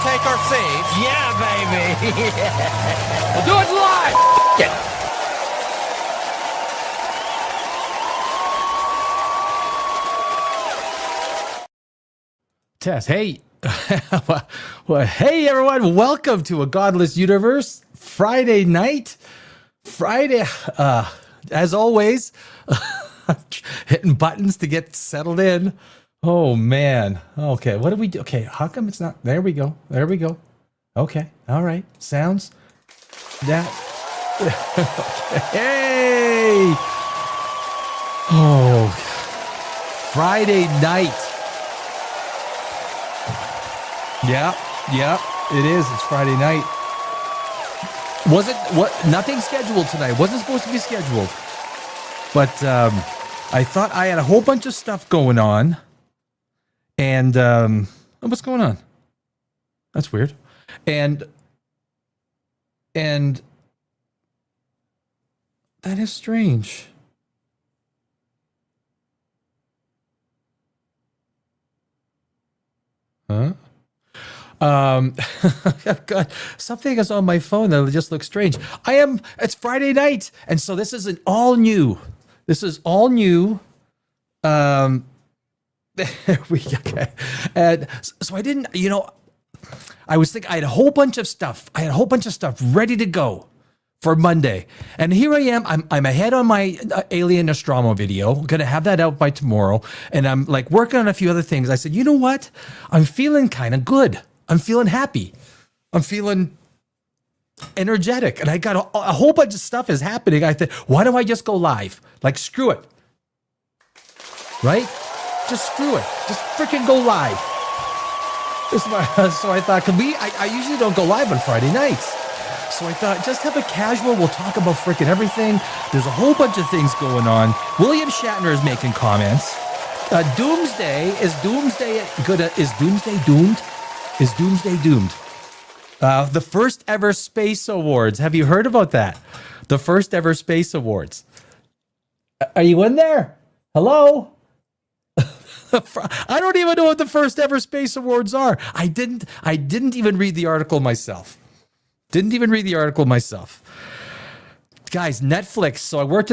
take our seats. Yeah, baby. Yeah. We'll do it live. Yeah. Tess, hey. Well, hey, everyone. Welcome to A Godless Universe. Friday night. As always, hitting buttons to get settled in. Oh, man. Okay, what do we do? Okay, how come it's not? There we go. Okay, all right. Sounds that. Hey! Oh, Friday night. Yeah, it is. It's Friday night. Was it what? Nothing scheduled tonight. Wasn't supposed to be scheduled. But I thought I had a whole bunch of stuff going on. And what's going on? That's weird. And that is strange. Huh? God, something is on my phone that just looks strange. It's Friday night, and so this is all new. Okay. And so I didn't, I was thinking I had a whole bunch of stuff. Ready to go for Monday. And here I am. I'm ahead on my Alien Nostromo video. I'm going to have that out by tomorrow. And I'm like working on a few other things. I said, you know what? I'm feeling kind of good. I'm feeling happy. I'm feeling energetic. And I got a whole bunch of stuff is happening. I thought, why don't I just go live? Like, screw it. Right? Just screw it. Just freaking go live. So I thought, I usually don't go live on Friday nights. So I thought, just have a casual, we'll talk about freaking everything. There's a whole bunch of things going on. William Shatner is making comments. Is Doomsday doomed? Is Doomsday doomed? The first ever Space Awards. Have you heard about that? The first ever Space Awards. Are you in there? Hello? I don't even know what the first ever Space Awards are. I didn't even read the article myself. Guys, Netflix. So I worked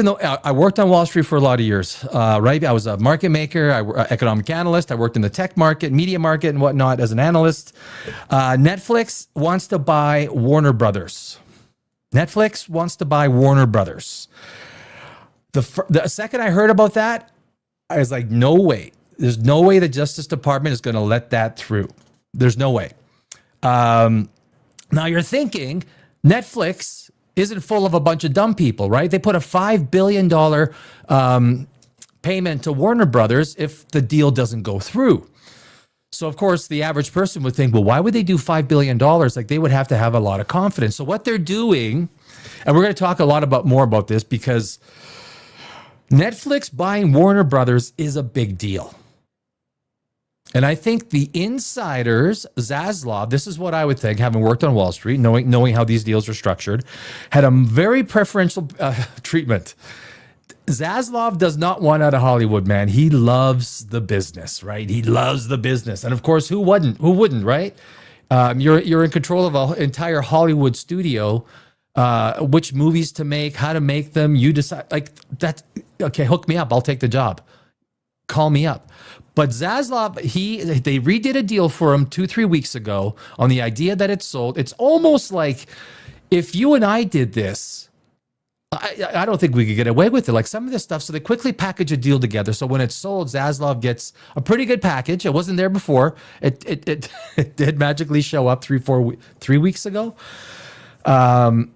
on Wall Street for a lot of years, right? I was a market maker, economic analyst. I worked in the tech market, media market, and whatnot as an analyst. Netflix wants to buy Warner Brothers. The second I heard about that, I was like, no way. There's no way the Justice Department is going to let that through. There's no way. Now you're thinking Netflix isn't full of a bunch of dumb people, right? They put a $5 billion payment to Warner Brothers if the deal doesn't go through. So, of course, the average person would think, well, why would they do $5 billion? Like, they would have to have a lot of confidence. So what they're doing, and we're going to talk more about this, because Netflix buying Warner Brothers is a big deal. And I think the insiders, Zaslav, this is what I would think, having worked on Wall Street, knowing how these deals are structured, had a very preferential treatment. Zaslav does not want out of Hollywood, man. He loves the business, right? He loves the business. And of course, who wouldn't, right? You're in control of an entire Hollywood studio, which movies to make, how to make them. You decide, like, that's, okay, hook me up. I'll take the job. Call me up. But Zaslav, they redid a deal for him 2-3 weeks ago on the idea that it's sold. It's almost like if you and I did this, I don't think we could get away with it. Like some of this stuff, so they quickly package a deal together. So when it's sold, Zaslav gets a pretty good package. It wasn't there before. It did magically show up 3 weeks ago. And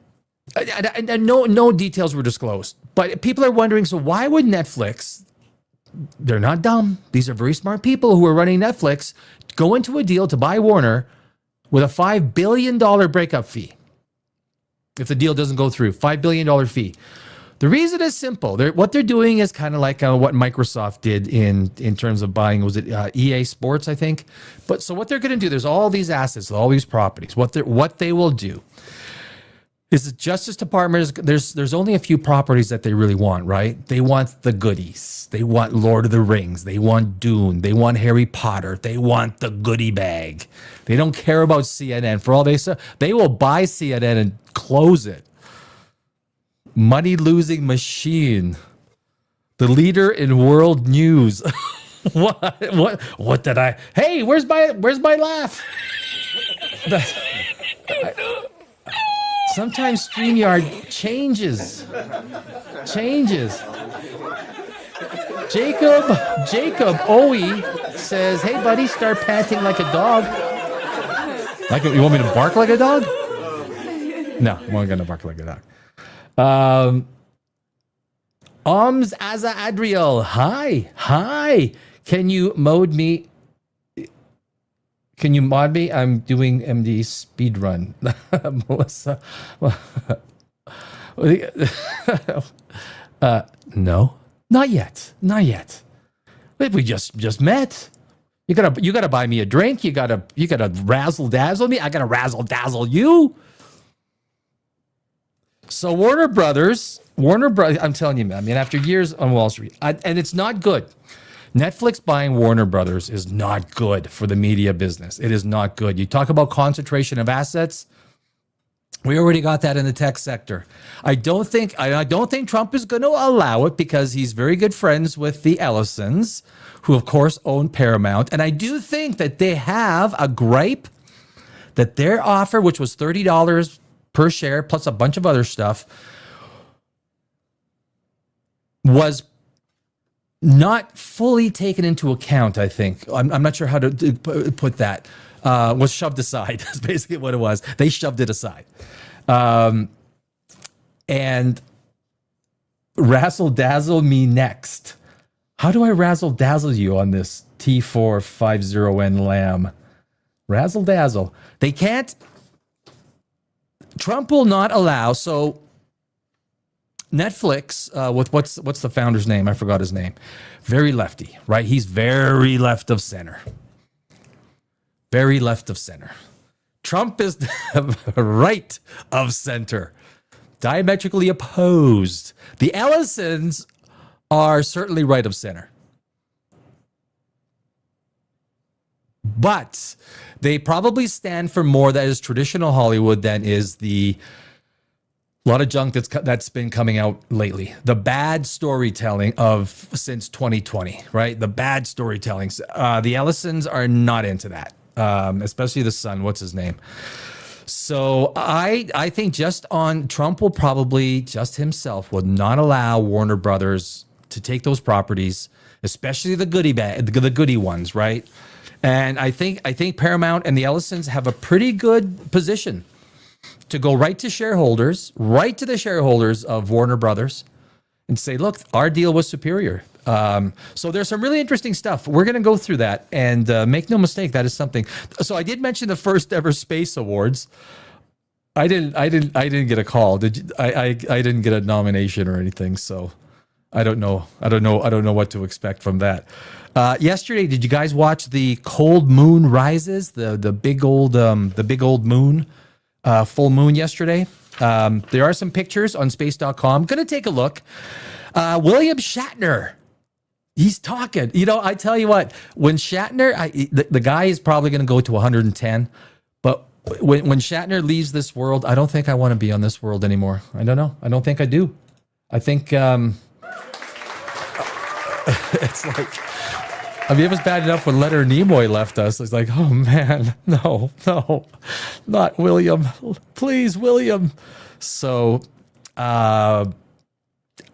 no details were disclosed. But people are wondering, so why would Netflix? They're not dumb. These are very smart people who are running Netflix. Go into a deal to buy Warner with a $5 billion breakup fee. If the deal doesn't go through, $5 billion fee. The reason is simple. What they're doing is kind of like what Microsoft did in terms of buying, was it EA Sports, I think? But so what they're going to do, there's all these assets, all these properties. What they will do, Is the Justice Department there's only a few properties that they really want, right? They want the goodies. They want Lord of the Rings. They want Dune. They want Harry Potter. They want the goodie bag. They don't care about CNN. For all they say, they will buy CNN and close it. Money losing machine. The leader in world news. What did I? Hey, where's my laugh? Sometimes StreamYard changes. Jacob Owie says, "Hey buddy, start panting like a dog." Like, you want me to bark like a dog? No, I'm not gonna bark like a dog. Aza Adriel, hi. Can you mod me? Can you mod me? I'm doing MD speed run. Melissa. No, not yet. Wait, we just met. You gotta buy me a drink. You gotta razzle dazzle me. I gotta razzle dazzle you. So Warner Brothers, I'm telling you, man. I mean, after years on Wall Street, and it's not good. Netflix buying Warner Brothers is not good for the media business. It is not good. You talk about concentration of assets. We already got that in the tech sector. I don't think Trump is going to allow it because he's very good friends with the Ellisons, who of course own Paramount. And I do think that they have a gripe that their offer, which was $30 per share plus a bunch of other stuff, was not fully taken into account. I think I'm not sure how to put that. Was shoved aside. That's basically what it was. They shoved it aside, and razzle dazzle me next. How do I razzle dazzle you on this T450N Lamb? Razzle dazzle. They can't. Trump will not allow. So Netflix, with what's the founder's name? I forgot his name. Very lefty, right? He's very left of center. Very left of center. Trump is right of center. Diametrically opposed. The Ellisons are certainly right of center. But they probably stand for more that is traditional Hollywood than is the lot of junk that's been coming out lately. The bad storytelling of since 2020, right? The bad storytelling. The Ellisons are not into that, especially the son. What's his name? So I think just on Trump will probably just himself would not allow Warner Brothers to take those properties, especially the goodie ones, right? And I think Paramount and the Ellisons have a pretty good position to go right to the shareholders of Warner Brothers and say, look, our deal was superior. So there's some really interesting stuff. We're going to go through that, and make no mistake, that is something. So I did mention the first ever Space Awards. I didn't get a call. Did you? I didn't get a nomination or anything. So I don't know what to expect from that. Yesterday, did you guys watch the Cold Moon Rises? The big old moon. Full moon yesterday. There are some pictures on space.com. Going to take a look. William Shatner, he's talking. You know, I tell you what, when Shatner, the guy is probably going to go to 110, but when Shatner leaves this world, I don't think I want to be on this world anymore. I don't know. I don't think I do. I think it's like, I mean, it was bad enough when Leonard Nimoy left us. It's like, oh man, no, not William. Please, William. So, and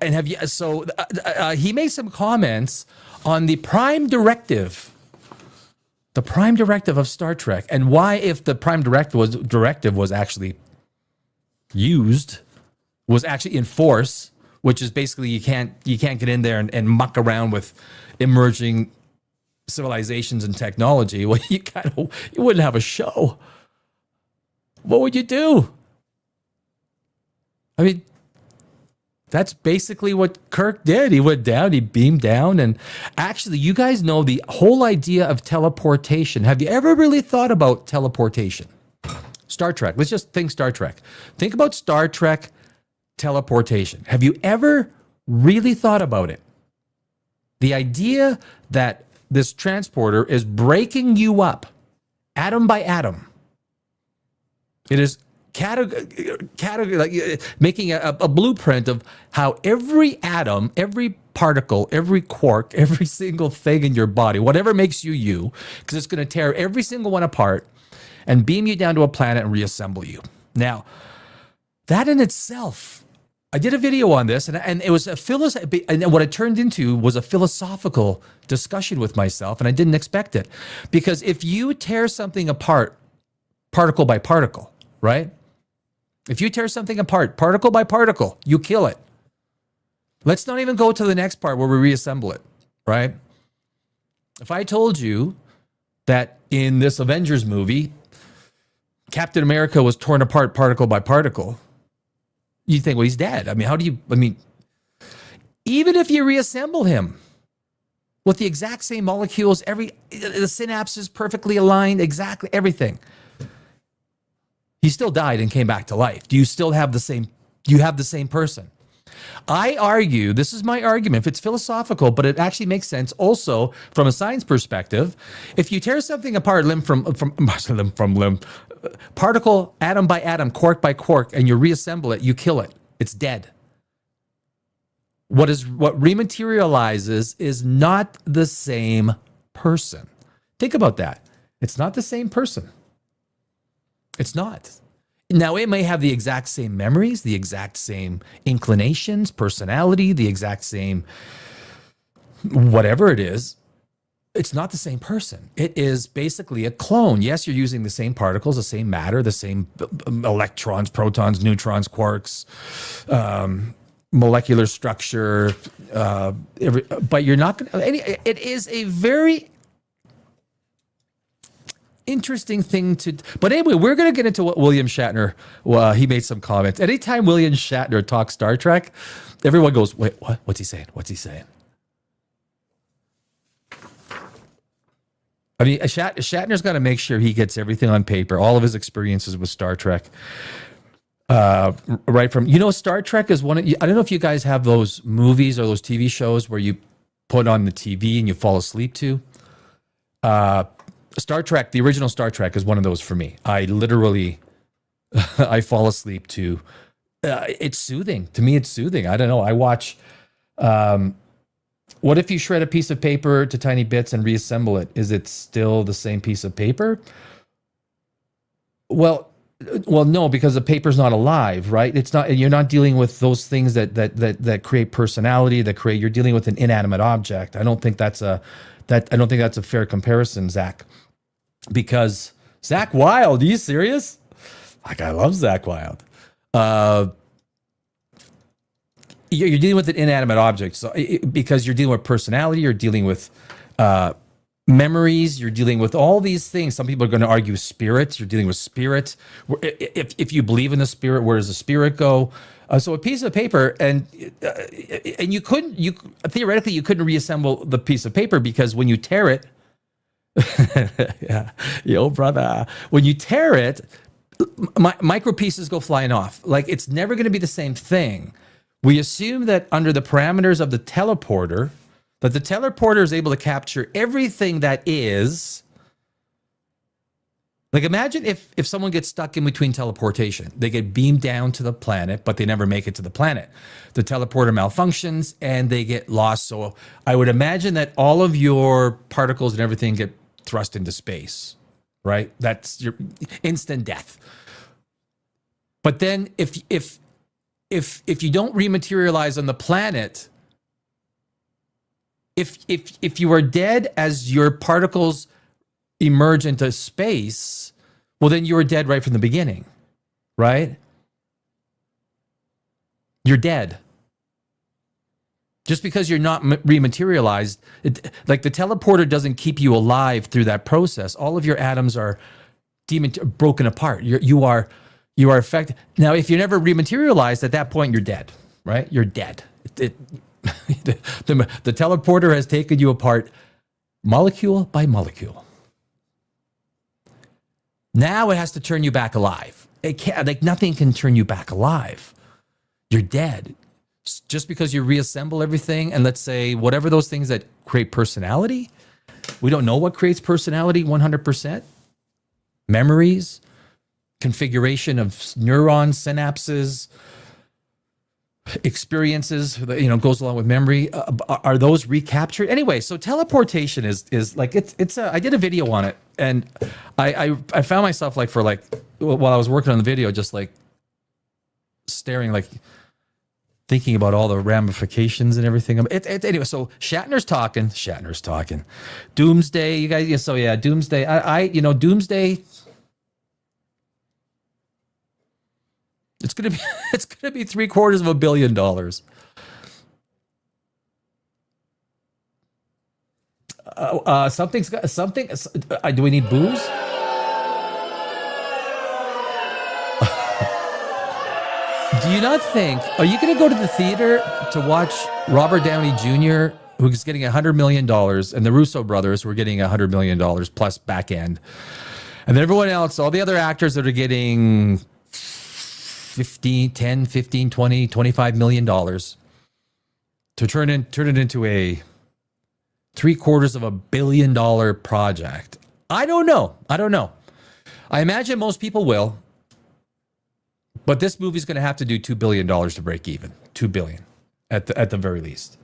have you? So he made some comments on the Prime Directive, of Star Trek, and why, if the Prime Directive was actually used, was actually in force, which is basically you can't get in there and muck around with emerging civilizations and technology. Well, you wouldn't have a show. What would you do? I mean, that's basically what Kirk did. He went down, he beamed down, and actually, you guys know the whole idea of teleportation. Have you ever really thought about teleportation? Star Trek. Let's just think Star Trek. Think about Star Trek teleportation. Have you ever really thought about it? The idea that this transporter is breaking you up atom by atom. It is making a blueprint of how every atom, every particle, every quark, every single thing in your body, whatever makes you you, because it's going to tear every single one apart and beam you down to a planet and reassemble you. Now, that in itself, I did a video on this, and it was and what it turned into was a philosophical discussion with myself, and I didn't expect it. Because if you tear something apart, particle by particle, right? If you tear something apart, particle by particle, you kill it. Let's not even go to the next part where we reassemble it, right? If I told you that in this Avengers movie, Captain America was torn apart particle by particle, you think, well, he's dead. I mean, even if you reassemble him with the exact same molecules, the synapses perfectly aligned, exactly everything, he still died and came back to life. Do you still have the same person? I argue, this is my argument, if it's philosophical, but it actually makes sense also from a science perspective. If you tear something apart limb from limb, particle, atom by atom, quark by quark, and you reassemble it, you kill it. It's dead. What rematerializes is not the same person. Think about that. It's not the same person. It's not. Now, it may have the exact same memories, the exact same inclinations, personality, the exact same whatever it is. It's not the same person. It is basically a clone. Yes, you're using the same particles, the same matter, the same electrons, protons, neutrons, quarks, molecular structure, but you're not going to. It is a very interesting thing to. But anyway, we're going to get into what William Shatner. He made some comments. Anytime William Shatner talks Star Trek, everyone goes, "Wait, what? What's he saying? What's he saying?" I mean, Shatner's got to make sure he gets everything on paper, all of his experiences with Star Trek. Right from, Star Trek is one of, I don't know if you guys have those movies or those TV shows where you put on the TV and you fall asleep to. Star Trek, the original Star Trek is one of those for me. I literally, I fall asleep to, it's soothing. To me, it's soothing. I don't know. I watch, what if you shred a piece of paper to tiny bits and reassemble it? Is it still the same piece of paper? Well, no, because the paper's not alive, right? It's not. You're not dealing with those things that create personality. You're dealing with an inanimate object. I don't think that's a fair comparison, Zach. Because Zach Wilde, are you serious? Like, I love Zach Wilde. You're dealing with an inanimate object, so because you're dealing with personality, you're dealing with memories, you're dealing with all these things. Some people are going to argue spirits. You're dealing with spirit. If you believe in the spirit, where does the spirit go? So a piece of paper, and theoretically you couldn't reassemble the piece of paper because when you tear it, yeah, yo brother, when you tear it, micro pieces go flying off. Like, it's never going to be the same thing. We assume that under the parameters of the teleporter, that the teleporter is able to capture everything that is. Like, imagine if someone gets stuck in between teleportation. They get beamed down to the planet, but they never make it to the planet. The teleporter malfunctions and they get lost. So I would imagine that all of your particles and everything get thrust into space, right? That's your instant death. But then if you don't rematerialize on the planet, if you are dead as your particles emerge into space, well, then you were dead right from the beginning, right? You're dead. Just because you're not rematerialized, like the teleporter doesn't keep you alive through that process. All of your atoms are broken apart. You are affected. Now, if you're never rematerialized, at that point, you're dead, right? You're dead. The teleporter has taken you apart molecule by molecule. Now it has to turn you back alive. It can't, like nothing can turn you back alive. You're dead. Just because you reassemble everything, and let's say whatever those things that create personality, we don't know what creates personality 100%. Memories, configuration of neurons, synapses, experiences, goes along with memory. Are those recaptured? Anyway, so teleportation is like, I did a video on it, and I found myself while I was working on the video, just like staring, like thinking about all the ramifications and everything. Anyway, so Shatner's talking. Doomsday, you guys. Yeah, so yeah, Doomsday. Doomsday. It's gonna be $750 million. Something. Do we need booze? Do you not think? Are you going to go to the theater to watch Robert Downey Jr., who's getting $100 million, and the Russo brothers, who are getting $100 million plus back end, and then everyone else, all the other actors that are getting 10, 15, 20, $25 million to turn it into a $750 million project? I don't know. I imagine most people will. But this movie's going to have to do $2 billion to break even. $2 billion at the very least.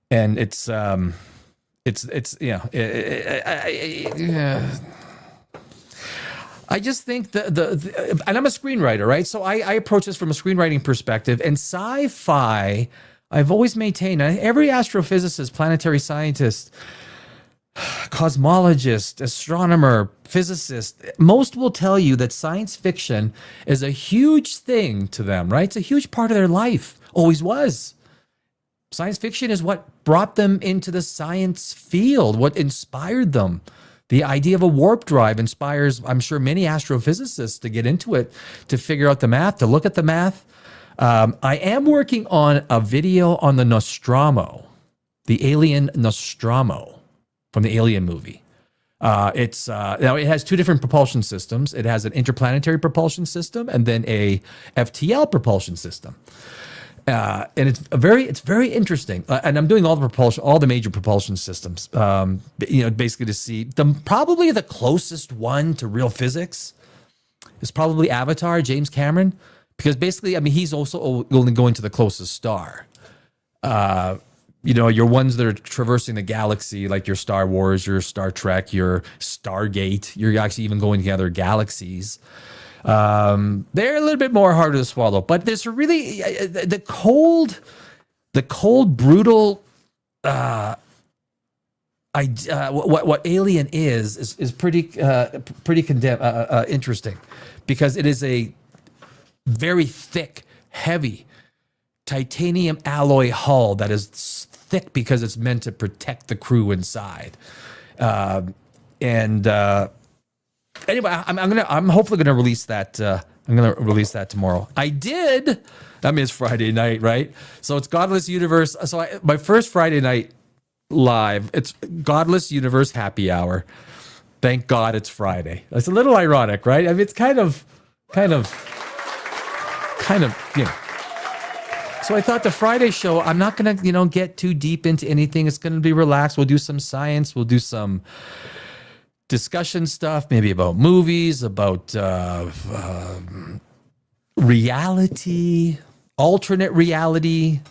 And it's I just think and I'm a screenwriter, right? So I approach this from a screenwriting perspective, and sci-fi, I've always maintained, every astrophysicist, planetary scientist, cosmologist, astronomer, physicist, most will tell you that science fiction is a huge thing to them, right? It's a huge part of their life. Always was. Science fiction is what brought them into the science field, what inspired them. The idea of a warp drive inspires, I'm sure, many astrophysicists to get into it, to figure out the math, to look at the math. I am working on a video on the Nostromo, the alien Nostromo, from the Alien movie. Now it has two different propulsion systems. It has an interplanetary propulsion system and then a FTL propulsion system. And it's very interesting. And I'm doing all the major propulsion systems. Basically to see probably the closest one to real physics is probably Avatar, James Cameron, because basically, he's also only going to the closest star. Your ones that are traversing the galaxy, like your Star Wars, your Star Trek, your Stargate, you're actually even going to other galaxies. They're a little bit more harder to swallow, but there's really the cold, brutal, what Alien is pretty interesting, because it is a very thick, heavy titanium alloy hull that is thick because it's meant to protect the crew inside. Anyway, I'm hopefully gonna release that. I'm gonna release that tomorrow. It's Friday night, right? So it's Godless Universe. So my first Friday night live, it's Godless Universe happy hour. Thank God it's Friday. It's a little ironic, right? It's kind of. So I thought the Friday show, I'm not going to, get too deep into anything. It's going to be relaxed. We'll do some science. We'll do some discussion stuff, maybe about movies, about reality, alternate reality,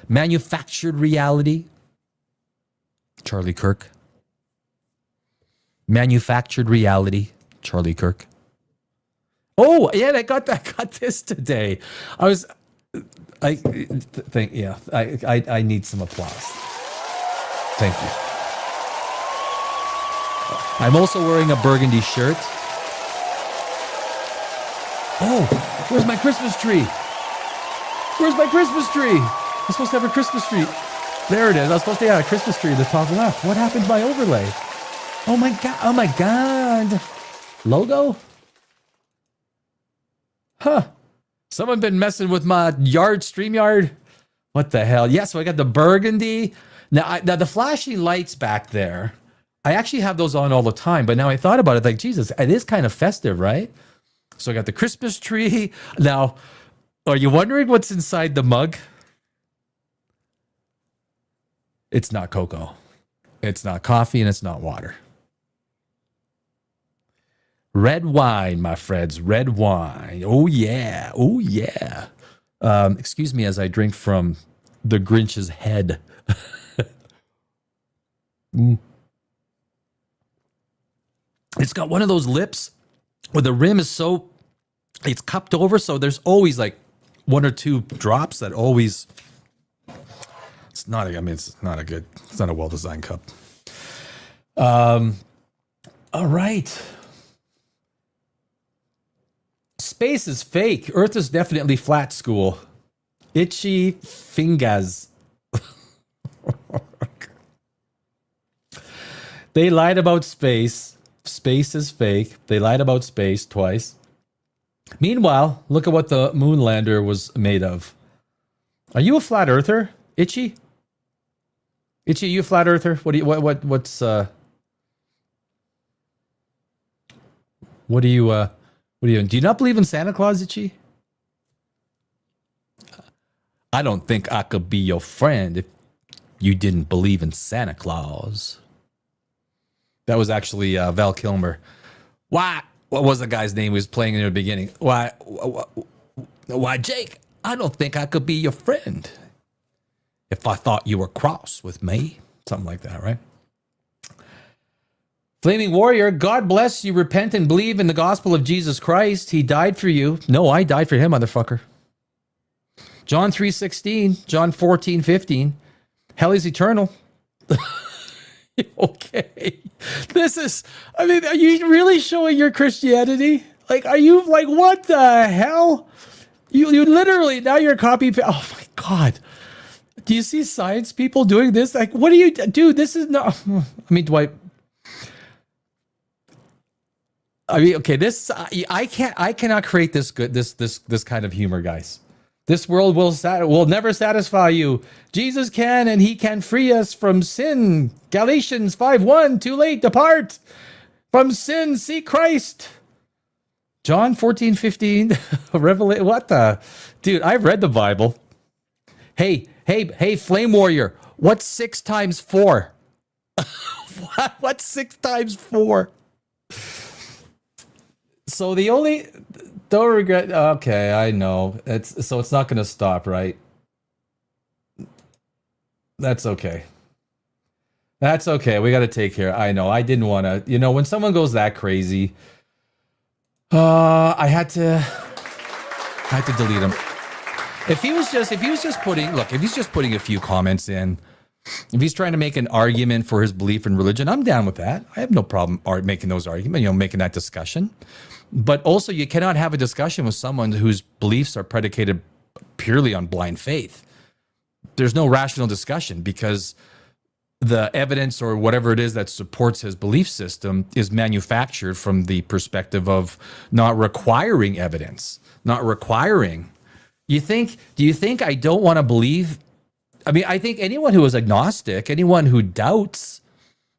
manufactured reality. Charlie Kirk. Manufactured reality. Charlie Kirk. Oh, yeah, I got this today. I need some applause. Thank you. I'm also wearing a burgundy shirt. Oh, where's my Christmas tree? I'm supposed to have a Christmas tree. There it is. I was supposed to have a Christmas tree at the top left. What happened to my overlay? Oh my God. Logo? Huh. Someone been messing with my StreamYard? What the hell? Yeah, so I got the burgundy. Now the flashing lights back there I actually have those on all the time, but now I thought about it, like, Jesus, it is kind of festive, right? So I got the Christmas tree. Now, are you wondering what's inside the mug? It's not cocoa. It's not coffee, and it's not water. Red wine, my friends. Red wine. Oh, yeah. Oh, yeah. Excuse me as I drink from the Grinch's head. It's got one of those lips where the rim is so, it's cupped over, so there's always like one or two drops that always, it's not a well-designed cup. All right. Space is fake. Earth is definitely flat, school. Itchy fingers. They lied about space. Space is fake. They lied about space twice. Meanwhile, look at what the moon lander was made of. Are you a flat earther, Itchy? Itchy, are you a flat earther? What do you do you not believe in Santa Claus, Itchy? I don't think I could be your friend if you didn't believe in Santa Claus. That was actually Val Kilmer. Why? What was the guy's name he was playing in the beginning? Why, Jake? I don't think I could be your friend if I thought you were cross with me. Something like that, right? Flaming Warrior, God bless you. Repent and believe in the gospel of Jesus Christ. He died for you. No, I died for him, motherfucker. John 3:16, John 14:15. Hell is eternal. Okay. Are you really showing your Christianity? Like, are you like, what the hell? You literally, now you're copy. Oh my God. Do you see science people doing this? Like, what do you do? This is not, Dwight. Okay, I cannot create this kind of humor, guys. This world will never satisfy you. Jesus can, and he can free us from sin. Galatians 5:1, too late, depart from sin, seek Christ. John 14:15, Revelation. What the? Dude, I've read the Bible. Hey, Flame Warrior, what's 6 times 4? What's 6 times 4? So don't regret. Okay, I know. It's not going to stop, right? That's okay. That's okay. We got to take care. I know. I didn't want to. When someone goes that crazy, I had to delete him. If he's just putting a few comments in, if he's trying to make an argument for his belief in religion, I'm down with that. I have no problem making those arguments. Making that discussion. But also, you cannot have a discussion with someone whose beliefs are predicated purely on blind faith. There's no rational discussion because the evidence or whatever it is that supports his belief system is manufactured from the perspective of not requiring evidence, not requiring. Do you think I don't want to believe? I think anyone who is agnostic, anyone who doubts,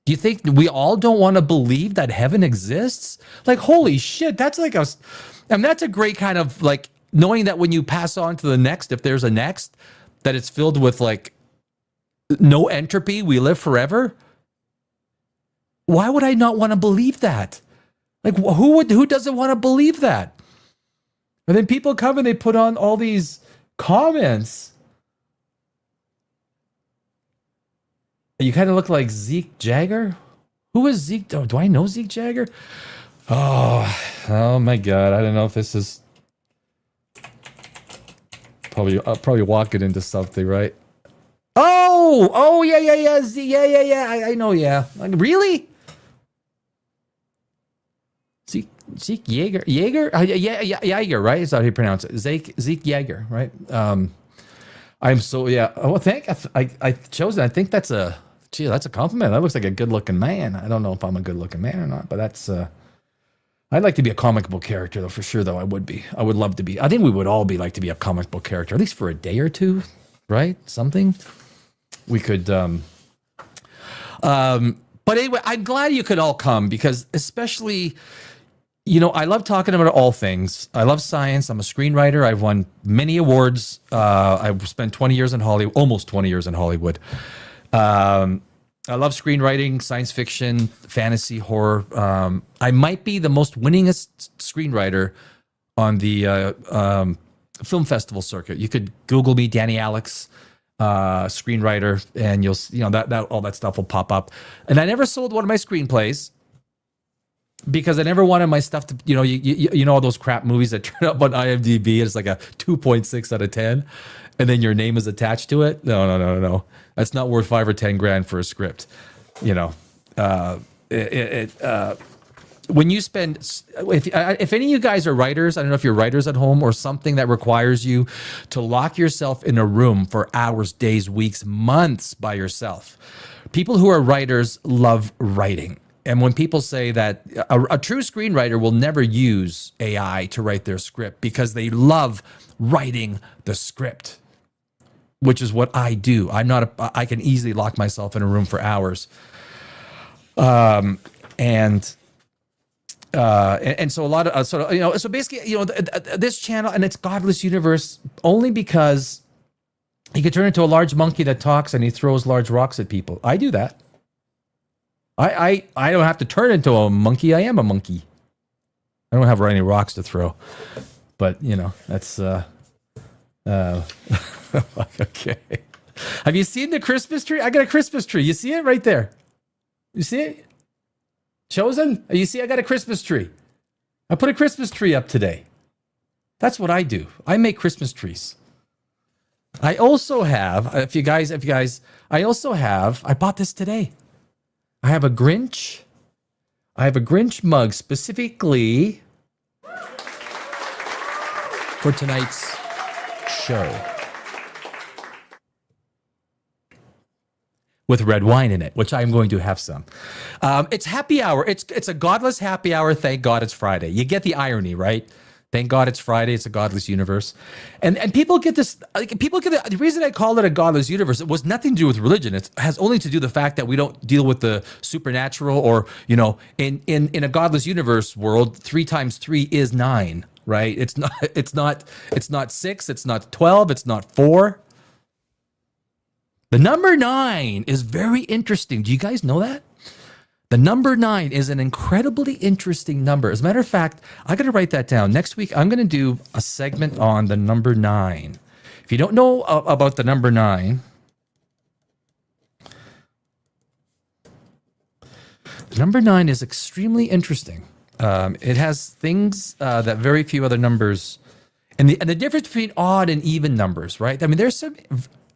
do you think we all don't want to believe that heaven exists? Like, holy shit, that's like that's a great kind of like knowing that when you pass on to the next, if there's a next, that it's filled with like no entropy, we live forever. Why would I not want to believe that? Like, who doesn't want to believe that? And then people come and they put on all these comments. You kind of look like Zeke Jagger. Who is Zeke? Do I know Zeke Jagger? Oh my God! I don't know if this is I'll probably walk it into something, right? Oh yeah. I know, yeah. Like, really? Zeke Jaeger, Jaeger, right? Is that how you pronounce it? Zeke Jaeger, right? I'm so, yeah. Well, I chose it. I think that's a compliment. That looks like a good-looking man. I don't know if I'm a good-looking man or not, but that's. I'd like to be a comic book character, though, for sure. Though I would be. I would love to be. I think we would all like to be a comic book character, at least for a day or two, right? Something we could. But But anyway, I'm glad you could all come because especially, I love talking about all things. I love science. I'm a screenwriter. I've won many awards. I've spent 20 years in Hollywood, almost 20 years in Hollywood. I love screenwriting, science fiction, fantasy, horror. I might be the most winningest screenwriter on the film festival circuit. You could Google me, Danny Alex, screenwriter, and that all that stuff will pop up. And I never sold one of my screenplays because I never wanted my stuff to, all those crap movies that turn up on IMDb. It's like a 2.6 out of 10, and then your name is attached to it. No. That's not worth $5 or $10 for a script. When you spend, if any of you guys are writers, I don't know if you're writers at home or something that requires you to lock yourself in a room for hours, days, weeks, months by yourself. People who are writers love writing. And when people say that a true screenwriter will never use AI to write their script because they love writing the script, which is what I do. I can easily lock myself in a room for hours. And so a lot of so basically, this channel and its godless universe only because he could turn into a large monkey that talks and he throws large rocks at people. I do that. I don't have to turn into a monkey. I am a monkey. I don't have any rocks to throw, but that's okay. Have you seen the Christmas tree? I got a Christmas tree. You see it right there? You see it? Chosen? You see, I got a Christmas tree. I put a Christmas tree up today. That's what I do. I make Christmas trees. I also have, I bought this today. I have a Grinch mug specifically for tonight's show. With red wine in it, which I'm going to have some. It's happy hour. It's a godless happy hour. Thank God it's Friday. You get the irony, right? Thank God it's Friday. It's a godless universe, and people get this. The reason I call it a godless universe. It was nothing to do with religion. It has only to do with the fact that we don't deal with the supernatural, or in a godless universe world, 3 times 3 is 9, right? It's not 6. It's not 12. It's not 4. The number 9 is very interesting. Do you guys know that? The number 9 is an incredibly interesting number. As a matter of fact, I got to write that down. Next week, I'm going to do a segment on the number 9. If you don't know about the number 9, the number 9 is extremely interesting. It has things that very few other numbers, and the difference between odd and even numbers, right? I mean, there's some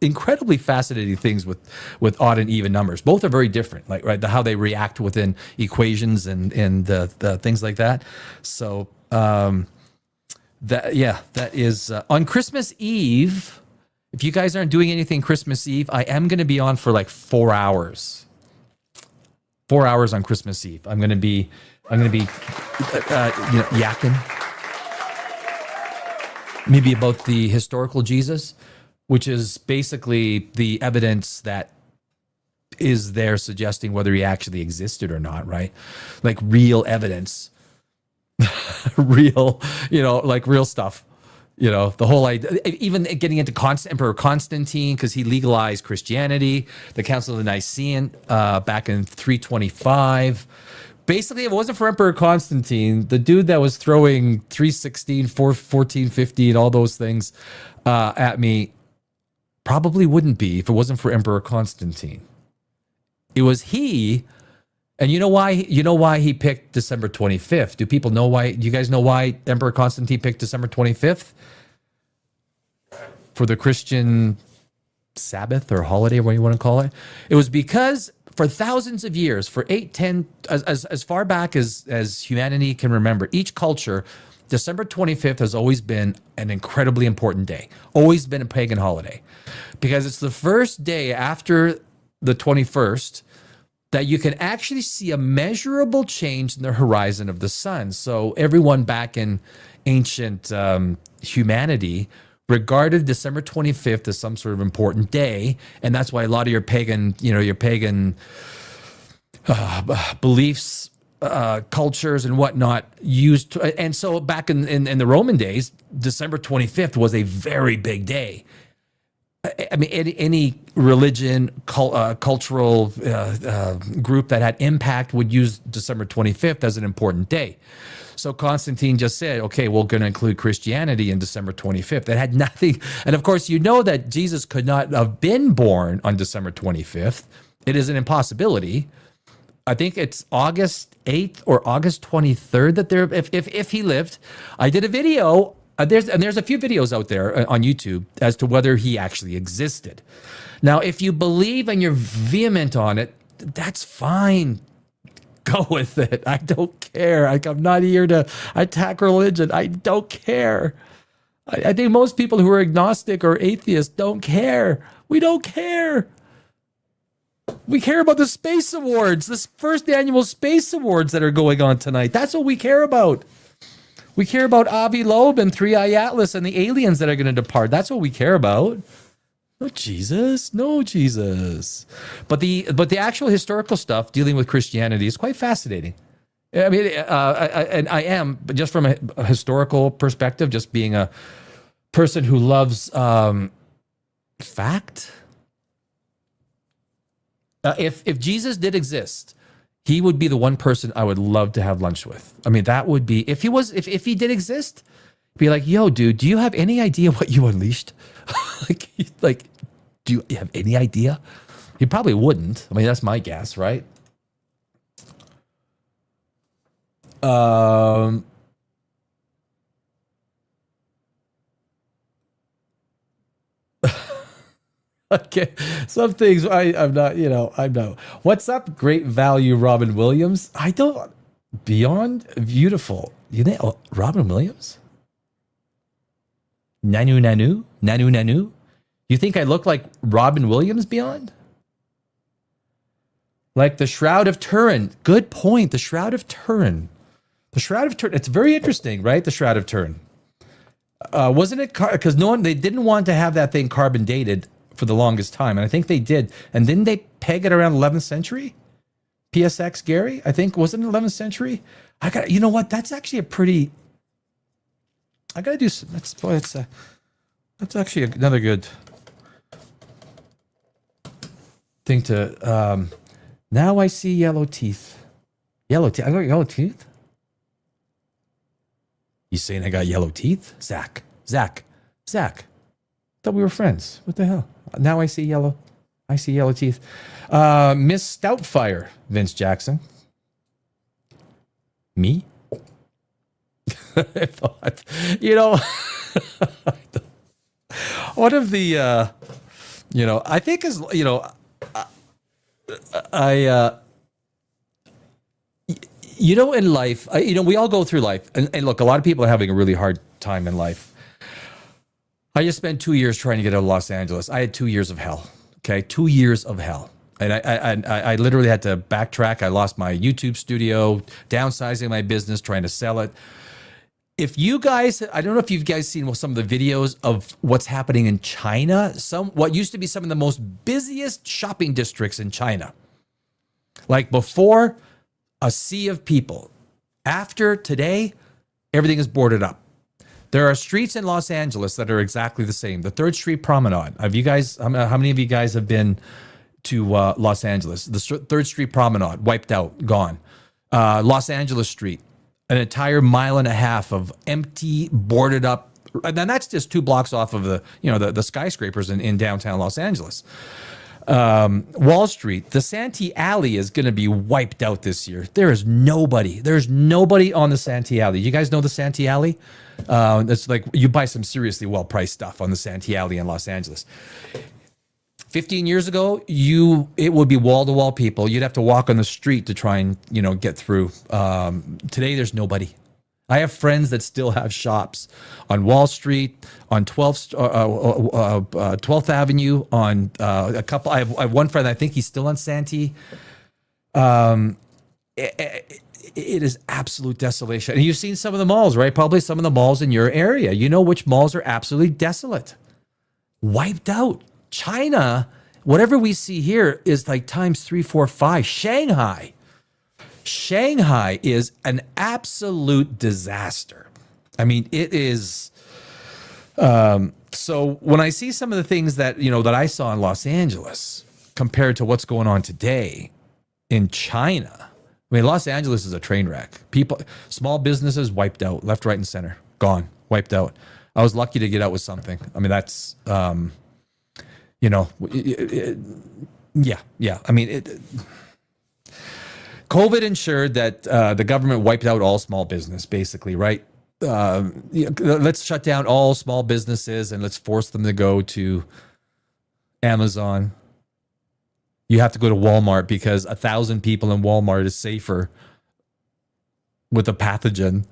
incredibly fascinating things with odd and even numbers. Both are very different, like how they react within equations and the things like that. So that is on Christmas Eve. If you guys aren't doing anything Christmas Eve, I am going to be on for like 4 hours. 4 hours on Christmas Eve. I'm going to be yakking maybe about the historical Jesus, which is basically the evidence that is there suggesting whether he actually existed or not, right? Like real evidence, real stuff. The whole idea, even getting into Emperor Constantine, because he legalized Christianity, the Council of the Nicene back in 325. Basically, if it wasn't for Emperor Constantine, the dude that was throwing 316, 1450, and all those things at me, probably wouldn't be if it wasn't for Emperor Constantine. It was he, and you know why he picked December 25th? Do people know why? Do you guys know why Emperor Constantine picked December 25th? For the Christian Sabbath or holiday, what you want to call it? It was because for thousands of years, for 8, 10, as far back as humanity can remember, each culture, December 25th has always been an incredibly important day, always been a pagan holiday, because it's the first day after the 21st that you can actually see a measurable change in the horizon of the sun. So everyone back in ancient humanity regarded December 25th as some sort of important day, and that's why a lot of your pagan beliefs, cultures, and whatnot used. And so back in the Roman days, December 25th was a very big day. I mean, any religion, cultural group that had impact would use December 25th as an important day. So Constantine just said, okay, we're going to include Christianity in December 25th. It had nothing. And of course, you know that Jesus could not have been born on December 25th. It is an impossibility. I think it's August 8th or August 23rd that there, if he lived. I did a video. There's a few videos out there on YouTube as to whether he actually existed. Now, if you believe and you're vehement on it, that's fine. Go with it. I don't care. I'm not here to attack religion. I don't care. I think most people who are agnostic or atheists don't care. We don't care. We care about the Space Awards, this first annual Space Awards that are going on tonight. That's what we care about. We care about Avi Loeb and Three Eye Atlas and the aliens that are going to depart. That's what we care about. No Jesus, no Jesus. But the actual historical stuff dealing with Christianity is quite fascinating. I mean, and I am, but just from a historical perspective, just being a person who loves fact. If Jesus did exist, he would be the one person I would love to have lunch with. I mean, that would be, if he did exist, be like, yo, dude, do you have any idea what you unleashed? like, do you have any idea? He probably wouldn't. I mean, that's my guess, right? Okay, some things I'm not, I'm not. What's up, great value, Robin Williams? I don't, beyond beautiful. You know, Robin Williams? Nanu? You think I look like Robin Williams, Beyond? Like the Shroud of Turin. Good point, the Shroud of Turin. The Shroud of Turin, it's very interesting, right? The Shroud of Turin. Wasn't it, because they didn't want to have that thing carbon dated for the longest time, and I think they did. And didn't they peg it around 11th century? PSX Gary, I think, was it 11th century? You know what? That's actually a pretty. I gotta do. That's actually another good thing to. Now I see yellow teeth. Yellow teeth. I got yellow teeth. You saying I got yellow teeth, Zach? Thought we were friends. What the hell? Now I see yellow. I see yellow teeth. Miss Stoutfire, Vince Jackson. Me? I thought, one of the, I think is, in life, we all go through life. And look, a lot of people are having a really hard time in life. I just spent 2 years trying to get out of Los Angeles. I had 2 years of hell. Okay, 2 years of hell. And I literally had to backtrack. I lost my YouTube studio, downsizing my business, trying to sell it. If you guys, I don't know if you've guys seen some of the videos of what's happening in China, what used to be some of the most busiest shopping districts in China. Like before, a sea of people. After today, everything is boarded up. There are streets in Los Angeles that are exactly the same. The 3rd Street Promenade. Have you guys? How many of you guys have been to Los Angeles? The 3rd Street Promenade, wiped out, gone. Los Angeles Street, an entire mile and a half of empty, boarded up. And then that's just 2 blocks off of the skyscrapers in downtown Los Angeles. Wall Street, the Santee Alley is going to be wiped out this year. There's nobody on the Santee Alley. You guys know the Santee Alley? It's like you buy some seriously well-priced stuff on the Santee Alley in Los Angeles. 15 years ago, it would be wall-to-wall people. You'd have to walk on the street to try and get through. Today, there's nobody. I have friends that still have shops on Wall Street, on 12th Avenue, on a couple. I have one friend. I think he's still on Santee. It is absolute desolation. And you've seen some of the malls, right? Probably some of the malls in your area. You know which malls are absolutely desolate, wiped out. China, whatever we see here is like times 3, 4, 5. Shanghai, Shanghai is an absolute disaster. I mean, it is. So when I see some of the things that, that I saw in Los Angeles compared to what's going on today in China, I mean, Los Angeles is a train wreck. People, small businesses wiped out, left, right, and center, gone, wiped out. I was lucky to get out with something. I mean, that's, yeah. I mean, COVID ensured that the government wiped out all small business, basically, right? Let's shut down all small businesses and let's force them to go to Amazon. You have to go to Walmart because 1,000 people in Walmart is safer with a pathogen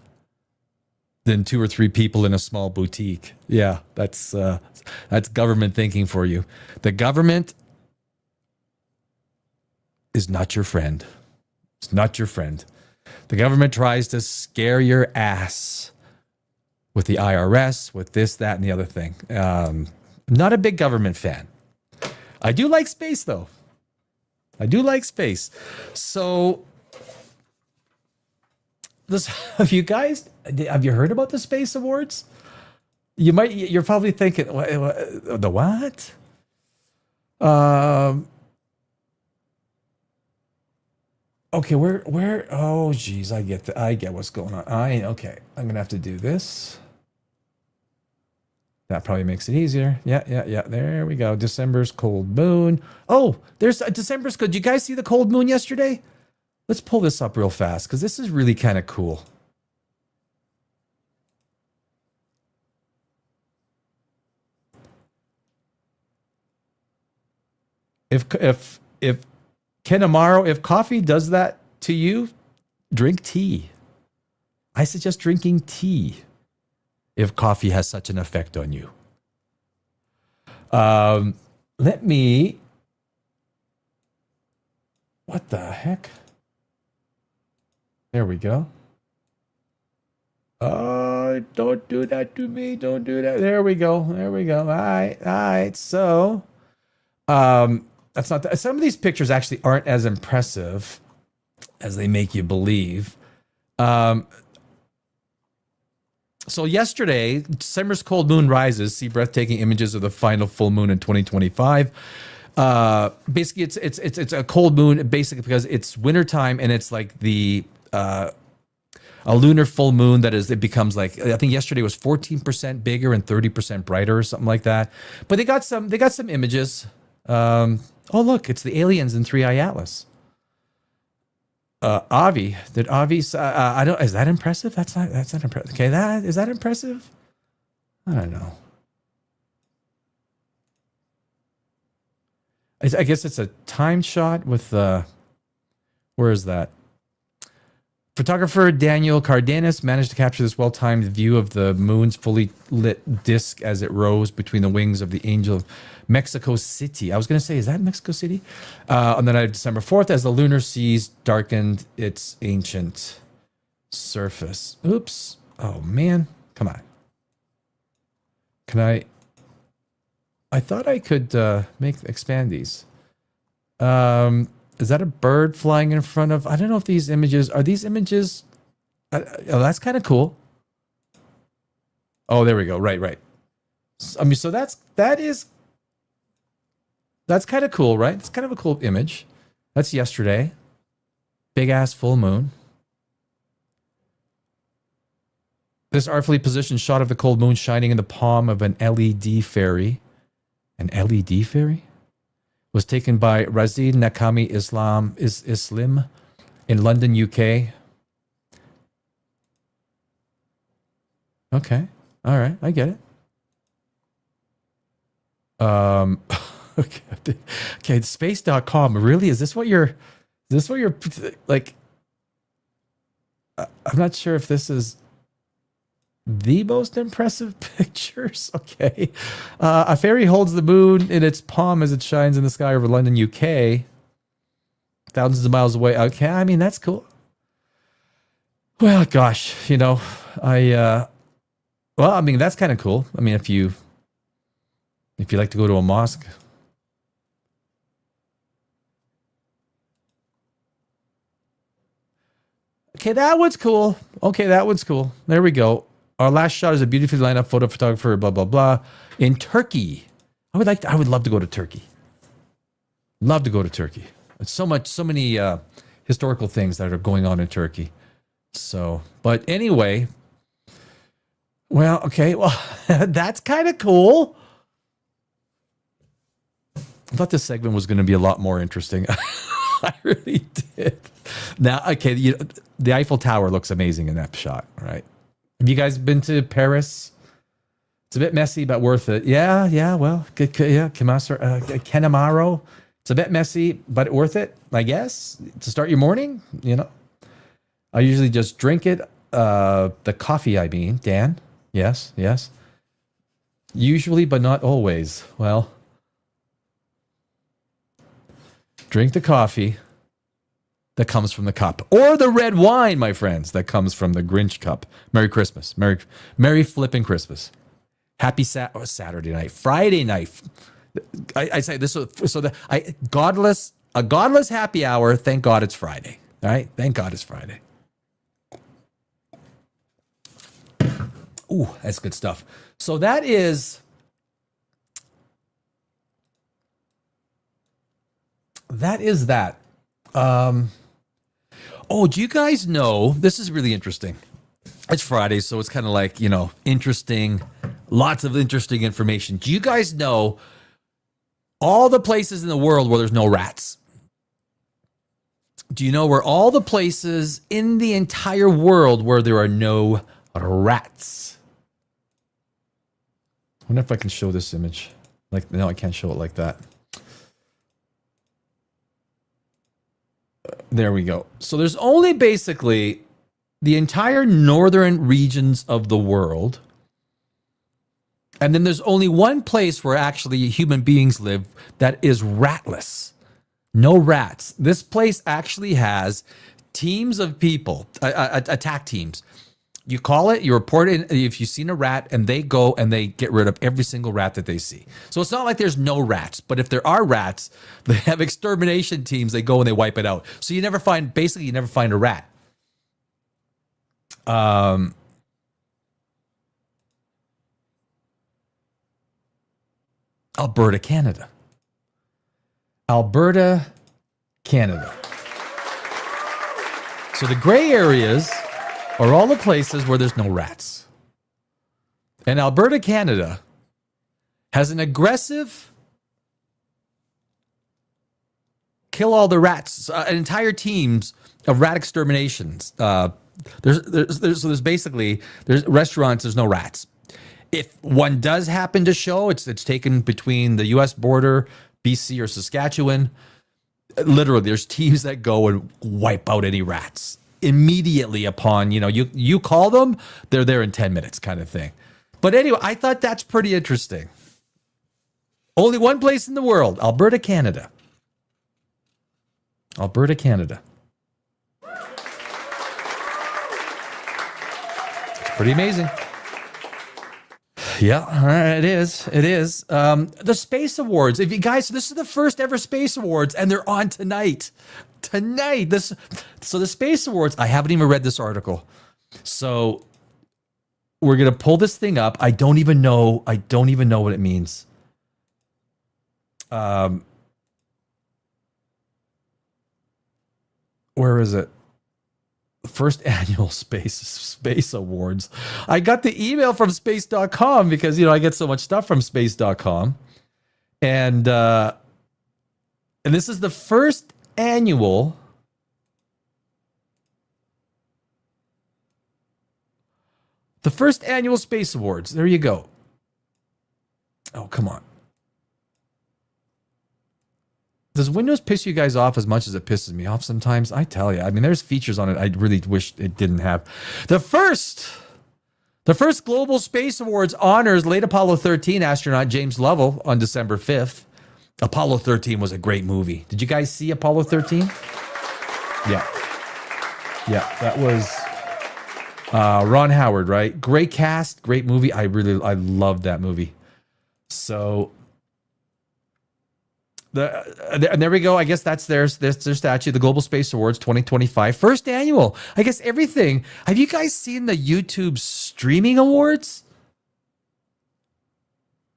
than 2 or 3 people in a small boutique. Yeah, that's government thinking for you. The government is not your friend. It's not your friend. The government tries to scare your ass with the IRS, with this, that, and the other thing. Not a big government fan. I do like space, though. I do like space. So, have you heard about the Space Awards? You're probably thinking, the what? Okay, where? Oh, geez, I get what's going on. Okay, I'm gonna have to do this. That probably makes it easier. Yeah. There we go. December's cold moon. Oh, there's a December's good. Did you guys see the cold moon yesterday? Let's pull this up real fast because this is really kind of cool. If Ken Amaro, if coffee does that to you, drink tea. I suggest drinking tea if coffee has such an effect on you. Let me. What the heck? There we go. Oh, don't do that to me. Don't do that. There we go. All right. So, that's not some of these pictures actually aren't as impressive as they make you believe. So yesterday, December's cold moon rises. See breathtaking images of the final full moon in 2025. Basically, it's a cold moon basically because it's wintertime and it's like the a lunar full moon it becomes like, I think yesterday was 14% bigger and 30% brighter or something like that. But they got some images. Oh look, it's the aliens in 3i Atlas. Avi, I don't, is that impressive? That's not impressive. Okay, is that impressive? I don't know. I guess it's a time shot with where is that? Photographer Daniel Cardenas managed to capture this well-timed view of the moon's fully lit disk as it rose between the wings of the angel of Mexico City. I was going to say, is that Mexico City? On the night of December 4th, as the lunar seas darkened its ancient surface. Oops. Oh, man. Come on. Can I thought I could expand these. Is that a bird flying in front of? I don't know if these images are images. Oh, that's kind of cool. Oh, there we go. Right. I mean, so that's kind of cool, right? It's kind of a cool image. That's yesterday. Big ass full moon. This artfully positioned shot of the cold moon shining in the palm of an LED fairy. An LED fairy? Was taken by Razid Nakami Islam in London, UK. Okay. All right. I get it. Okay. Space.com. Really? Is this what you're like? I'm not sure if this is the most impressive pictures. Okay. A fairy holds the moon in its palm as it shines in the sky over London, UK. Thousands of miles away. Okay. I mean, that's cool. Well, gosh, I mean, that's kind of cool. I mean, if you like to go to a mosque. Okay, that one's cool. Okay, that one's cool. There we go. Our last shot is a beautifully lined up photo photographer, blah, blah, blah. In Turkey. I would love to go to Turkey. Love to go to Turkey. It's so many historical things that are going on in Turkey. So, but anyway, well, okay, well, that's kind of cool. I thought this segment was going to be a lot more interesting. I really did. Now, okay, the Eiffel Tower looks amazing in that shot, right? Have you guys been to Paris? It's a bit messy, but worth it. Yeah, well, good, yeah, Kenamaro. It's a bit messy, but worth it, I guess, to start your morning, I usually just drink it. The coffee, I mean, Dan. Yes. Usually, but not always. Well, drink the coffee that comes from the cup, or the red wine, my friends, that comes from the Grinch cup. Merry Christmas. Merry flipping Christmas. Happy Saturday night. Friday night. I say this, a godless happy hour. Thank God it's Friday. All right? Thank God it's Friday. Ooh, that's good stuff. So that is that. Oh, do you guys know, this is really interesting. It's Friday, so it's kind of like, interesting, lots of interesting information. Do you guys know all the places in the world where there's no rats? Do you know where all the places in the entire world where there are no rats? I wonder if I can show this image. No, I can't show it like that. There we go. So there's only basically the entire northern regions of the world. And then there's only one place where actually human beings live that is ratless. No rats. This place actually has teams of people, attack teams. You call it, you report it if you've seen a rat, and they go and they get rid of every single rat that they see. So it's not like there's no rats, but if there are rats, they have extermination teams. They go and they wipe it out. So you never find a rat. Alberta, Canada. So the gray areas are all the places where there's no rats. And Alberta, Canada has an aggressive kill all the rats, entire teams of rat exterminations. There's basically restaurants, there's no rats. If one does happen to show, it's taken between the US border, BC or Saskatchewan. Literally, there's teams that go and wipe out any rats immediately upon, you call them, they're there in 10 minutes kind of thing. But anyway, I thought that's pretty interesting. Only one place in the world, Alberta, Canada. Alberta, Canada. It's pretty amazing. Yeah, it is. It is. The Space Awards. If you guys, this is the first ever Space Awards, and they're on tonight. So the Space Awards, I haven't even read this article. So we're gonna pull this thing up. I don't even know what it means. Where is it? First annual Space Awards. I got the email from space.com because, I get so much stuff from space.com. And this is the first annual Space Awards. There you go. Oh, come on. Does Windows piss you guys off as much as it pisses me off sometimes? I tell you, there's features on it I really wish it didn't have. The first Global Space Awards honors late Apollo 13 astronaut James Lovell on December 5th. Apollo 13 was a great movie. Did you guys see Apollo 13? Yeah, that was Ron Howard, right? Great cast, great movie. I loved that movie. So And there we go. I guess that's their statue, the Global Space Awards 2025, first annual. I guess everything. Have you guys seen the YouTube streaming awards?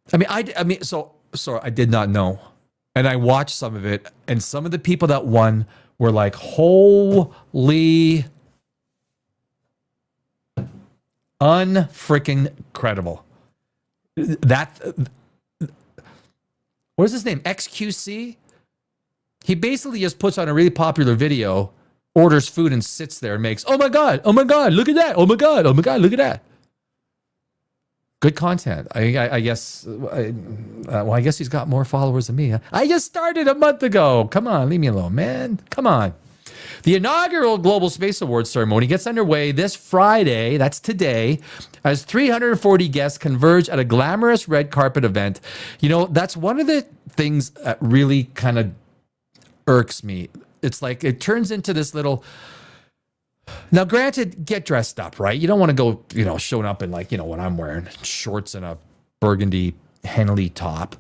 So I did not know, and I watched some of it, and some of the people that won were like, holy, unfreaking credible. That. What is his name? XQC? He basically just puts on a really popular video, orders food, and sits there and makes, oh my God, look at that. Oh my God, look at that. Good content. I guess, I guess he's got more followers than me. I just started a month ago. Come on, leave me alone, man. Come on. The inaugural Global Space Awards ceremony gets underway this Friday, that's today, as 340 guests converge at a glamorous red carpet event. You know, that's one of the things that really kind of irks me. It's like it turns into this little... Now, granted, get dressed up, right? You don't want to go, showing up in like, what I'm wearing, shorts and a burgundy Henley top.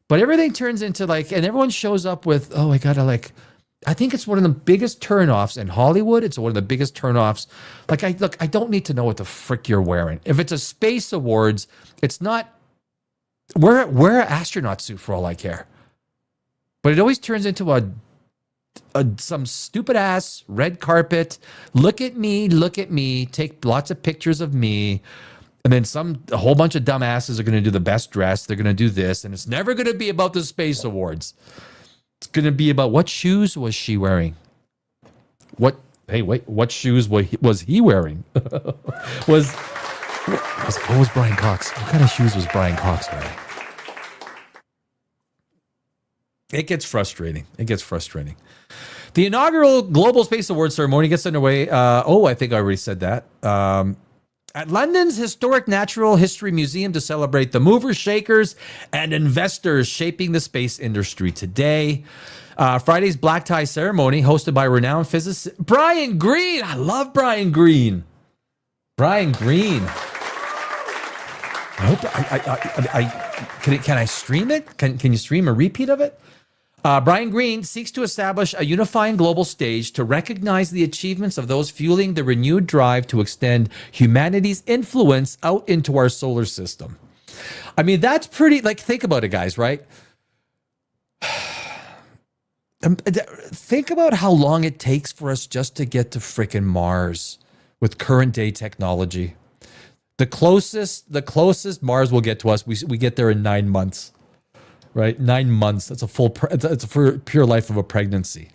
But everything turns into like, and everyone shows up with, oh, I gotta like... I think it's one of the biggest turnoffs in Hollywood. It's one of the biggest turnoffs. Like, I don't need to know what the frick you're wearing. If it's a space awards, it's not. Wear an astronaut suit for all I care. But it always turns into some stupid ass red carpet. Look at me. Take lots of pictures of me. And then a whole bunch of dumbasses are going to do the best dress. They're going to do this, and it's never going to be about the space awards. It's going to be about what shoes was she wearing? What shoes was he wearing? What was Brian Cox? What kind of shoes was Brian Cox wearing? It gets frustrating. The inaugural Global Space Awards ceremony gets underway. I think I already said that. At London's historic Natural History Museum to celebrate the movers, shakers, and investors shaping the space industry today. Friday's black tie ceremony, hosted by renowned physicist Brian Greene. I love Brian Greene. Brian Greene. I hope can I stream it? Can you stream a repeat of it? Brian Greene seeks to establish a unifying global stage to recognize the achievements of those fueling the renewed drive to extend humanity's influence out into our solar system. I mean, that's pretty, like, think about it, guys, right? Think about how long it takes for us just to get to frickin' Mars with current day technology. The closest Mars will get to us, we get there in 9 months. Right? 9 months. That's a pure life of a pregnancy.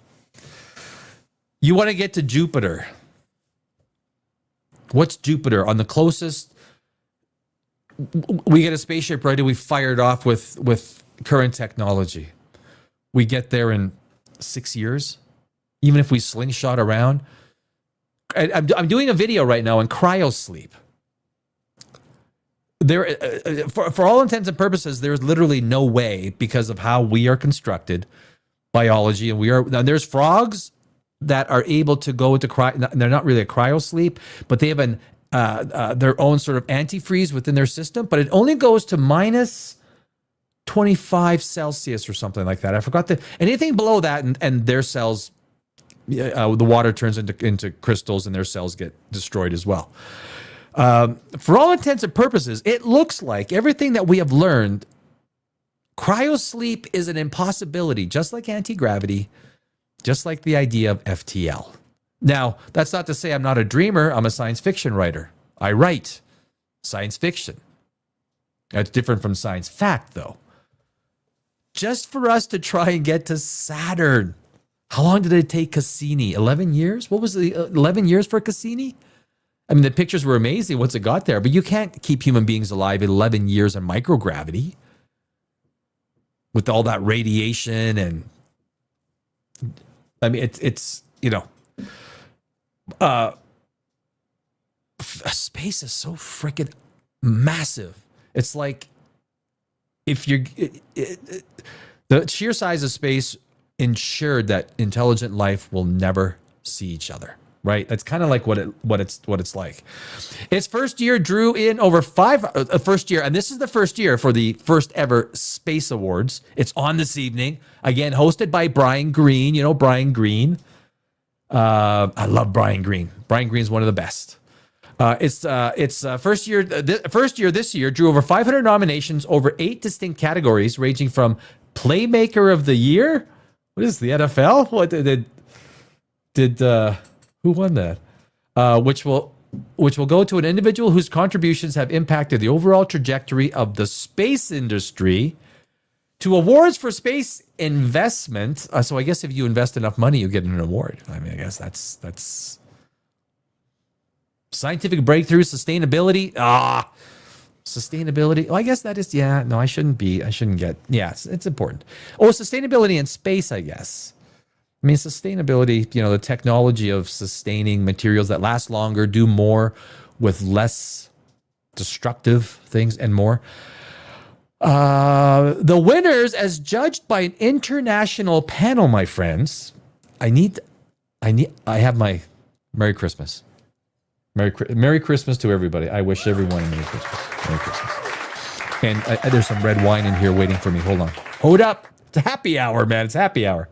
You want to get to Jupiter. What's Jupiter? On the closest, we get a spaceship ready. We fire it off with current technology. We get there in 6 years, even if we slingshot around. I'm doing a video right now on cryosleep. There, for all intents and purposes, there's literally no way, because of how we are constructed, biology, and there's frogs that are able to go into they're not really a cryosleep, but they have their own sort of antifreeze within their system, but it only goes to minus 25 Celsius or something like that. I forgot anything below that, and their cells, the water turns into crystals, and their cells get destroyed as well. For all intents and purposes, it looks like everything that we have learned, cryosleep is an impossibility, just like anti-gravity, just like the idea of FTL. Now, that's not to say I'm not a dreamer. I'm a science fiction writer. I write science fiction. That's different from science fact, though. Just for us to try and get to Saturn. How long did it take Cassini? 11 years? What was the 11 years for Cassini? I mean, the pictures were amazing once it got there, but you can't keep human beings alive 11 years in microgravity with all that radiation. And I mean, it's space is so freaking massive. It's like if you're the sheer size of space ensured that intelligent life will never see each other. right? That's kind of like what it's like. Its first year drew in over first year, and this is the first year for the first ever Space Awards. It's on this evening, again hosted by Brian Greene. You know Brian Greene. I love Brian Greene. Brian Greene's one of the best. Its first year this year drew over 500 nominations over 8 distinct categories, ranging from Playmaker of the Year. What is the NFL? What did who won that? Which will go to an individual whose contributions have impacted the overall trajectory of the space industry, to awards for space investment. So I guess if you invest enough money, you get an award. I mean, I guess that's scientific breakthrough, sustainability. Sustainability. Oh, I guess that is, yeah. No, I shouldn't get. Yes, it's important. Oh, sustainability in space, I guess. I mean, sustainability, the technology of sustaining materials that last longer, do more with less destructive things and more. The winners, as judged by an international panel, my friends. I have my Merry Christmas. Merry Christmas to everybody. I wish everyone a Merry Christmas. Merry Christmas. And there's some red wine in here waiting for me. Hold on. Hold up. It's a happy hour, man. It's happy hour.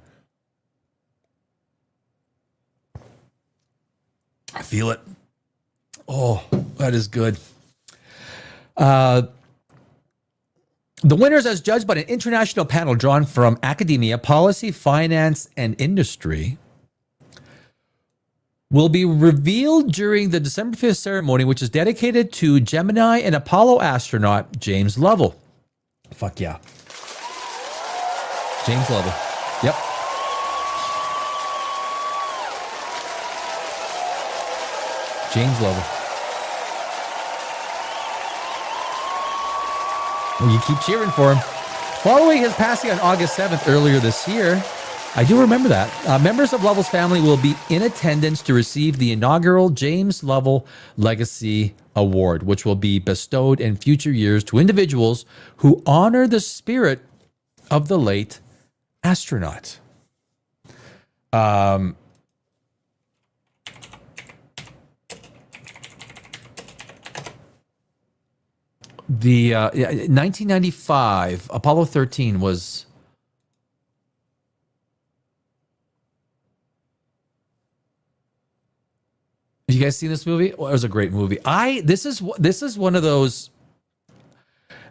I feel it. Oh, that is good. The winners, as judged by an international panel drawn from academia, policy, finance, and industry, will be revealed during the December 5th ceremony, which is dedicated to Gemini and Apollo astronaut James Lovell. Fuck yeah. James Lovell. Yep. James Lovell. Well, you keep cheering for him. Following his passing on August 7th earlier this year, I do remember that. Members of Lovell's family will be in attendance to receive the inaugural James Lovell Legacy Award, which will be bestowed in future years to individuals who honor the spirit of the late astronaut. The 1995 Apollo 13 was... Have you guys seen this movie? Well, it was a great movie. This is one of those,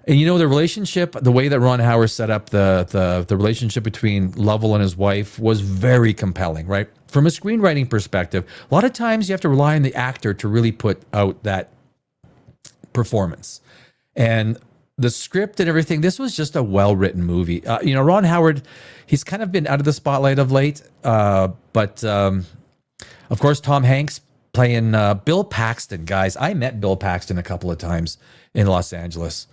and the relationship, the way that Ron Howard set up the relationship between Lovell and his wife was very compelling, right? From a screenwriting perspective, a lot of times you have to rely on the actor to really put out that performance. And the script and everything, this was just a well-written movie. Ron Howard, he's kind of been out of the spotlight of late, but of course, Tom Hanks playing Bill Paxton, guys. I met Bill Paxton a couple of times in Los Angeles.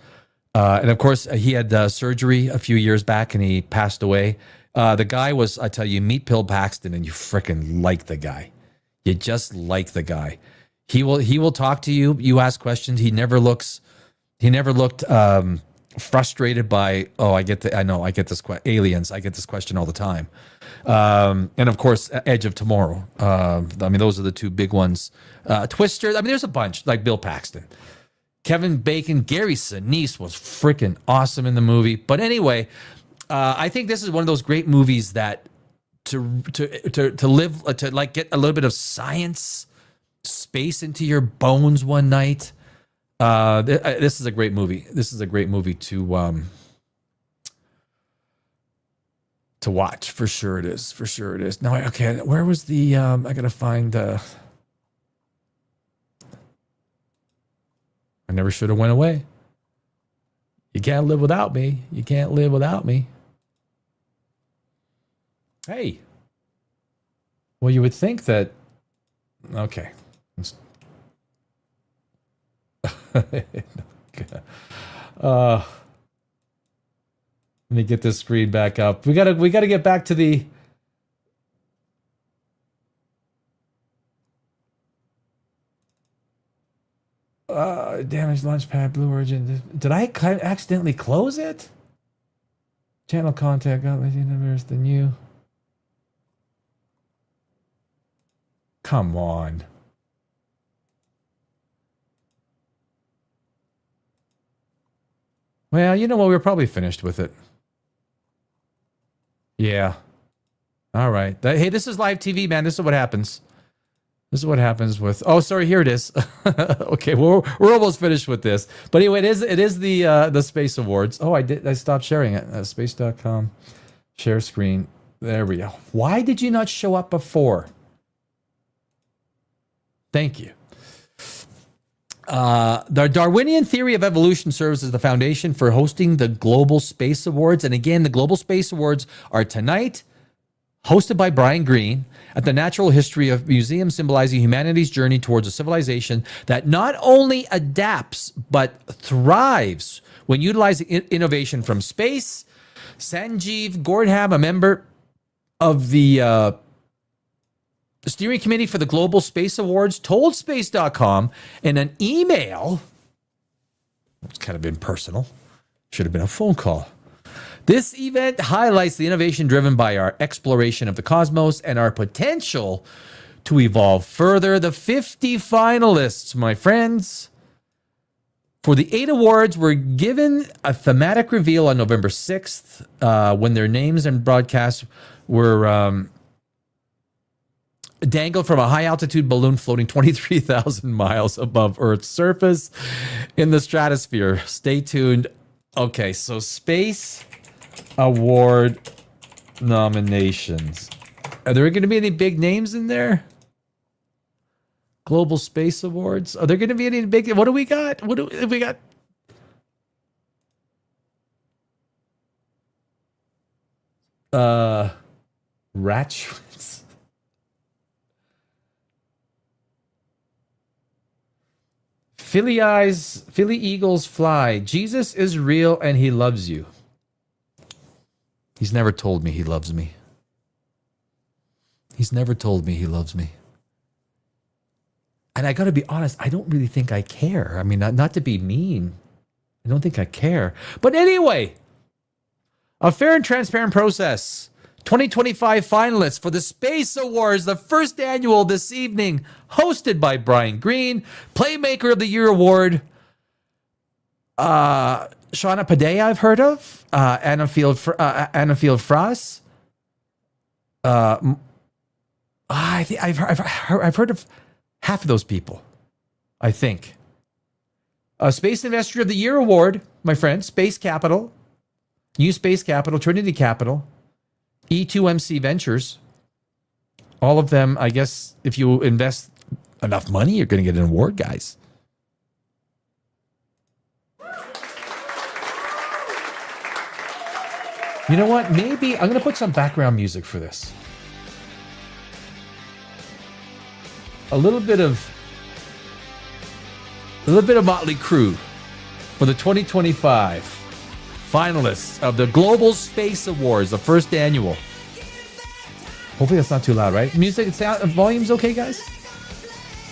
And of course, he had surgery a few years back and he passed away. The guy was, I tell you, meet Bill Paxton and you freaking like the guy. You just like the guy. He will talk to you. You ask questions. He never looked frustrated by, aliens. I get this question all the time. And of course, Edge of Tomorrow. Those are the two big ones. Twister. There's a bunch, like Bill Paxton. Kevin Bacon, Gary Sinise was freaking awesome in the movie. But anyway, I think this is one of those great movies that to live, to like get a little bit of science, space into your bones one night. This is a great movie. This is a great movie to watch. For sure it is. For sure it is. Now, okay, where was the, I got to find, I never should have went away. You can't live without me. You can't live without me. Hey. Well, you would think that, okay. Let me get this screen back up. We gotta get back to the damaged launch pad, Blue Origin. Did I accidentally close it? Channel contact, got the universe, the new. Come on. Well, you know what? We're probably finished with it. Yeah. All right. Hey, this is live TV, man. This is what happens. This is what happens with. Oh, sorry. Here it is. Okay, we're almost finished with this. But anyway, it is the Space Awards. Oh, I stopped sharing it. Space.com. Share screen. There we go. Why did you not show up before? Thank you. The Darwinian theory of evolution serves as the foundation for hosting the Global Space Awards. And again, the Global Space Awards are tonight, hosted by Brian Greene, at the Natural History of Museum, symbolizing humanity's journey towards a civilization that not only adapts, but thrives when utilizing innovation from space. Sanjeev Gordham, a member of the steering committee for the Global Space Awards, told Space.com in an email, it's kind of impersonal, should have been a phone call. This event highlights the innovation driven by our exploration of the cosmos and our potential to evolve further. The 50 finalists, my friends, for the 8 awards were given a thematic reveal on November 6th when their names and broadcasts were dangled from a high-altitude balloon floating 23,000 miles above Earth's surface in the stratosphere. Stay tuned. Okay, so Space Award nominations. Are there going to be any big names in there? Global Space Awards. Are there going to be any big? What do we got? What do we got? Ratchwitz. Philly Eagles fly. Jesus is real and he loves you. He's never told me he loves me. He's never told me he loves me. And I got to be honest, I don't really think I care. I mean, not to be mean. I don't think I care. But anyway, a fair and transparent process. 2025 finalists for the Space Awards, the first annual this evening, hosted by Brian Greene. Playmaker of the Year award, Shauna Padea, I've heard of. Anna Field Frost. I think I've heard of half of those people, I think. Space Investor of the Year award, my friend, Space Capital, New Space Capital, Trinity Capital, E2MC Ventures. All of them, I guess, if you invest enough money, you're going to get an award, guys. You know what? Maybe I'm going to put some background music for this. A little bit of Motley Crue for the 2025 finalists of the Global Space Awards, the first annual. Hopefully that's not too loud, right? Music, sound, volume's okay, guys?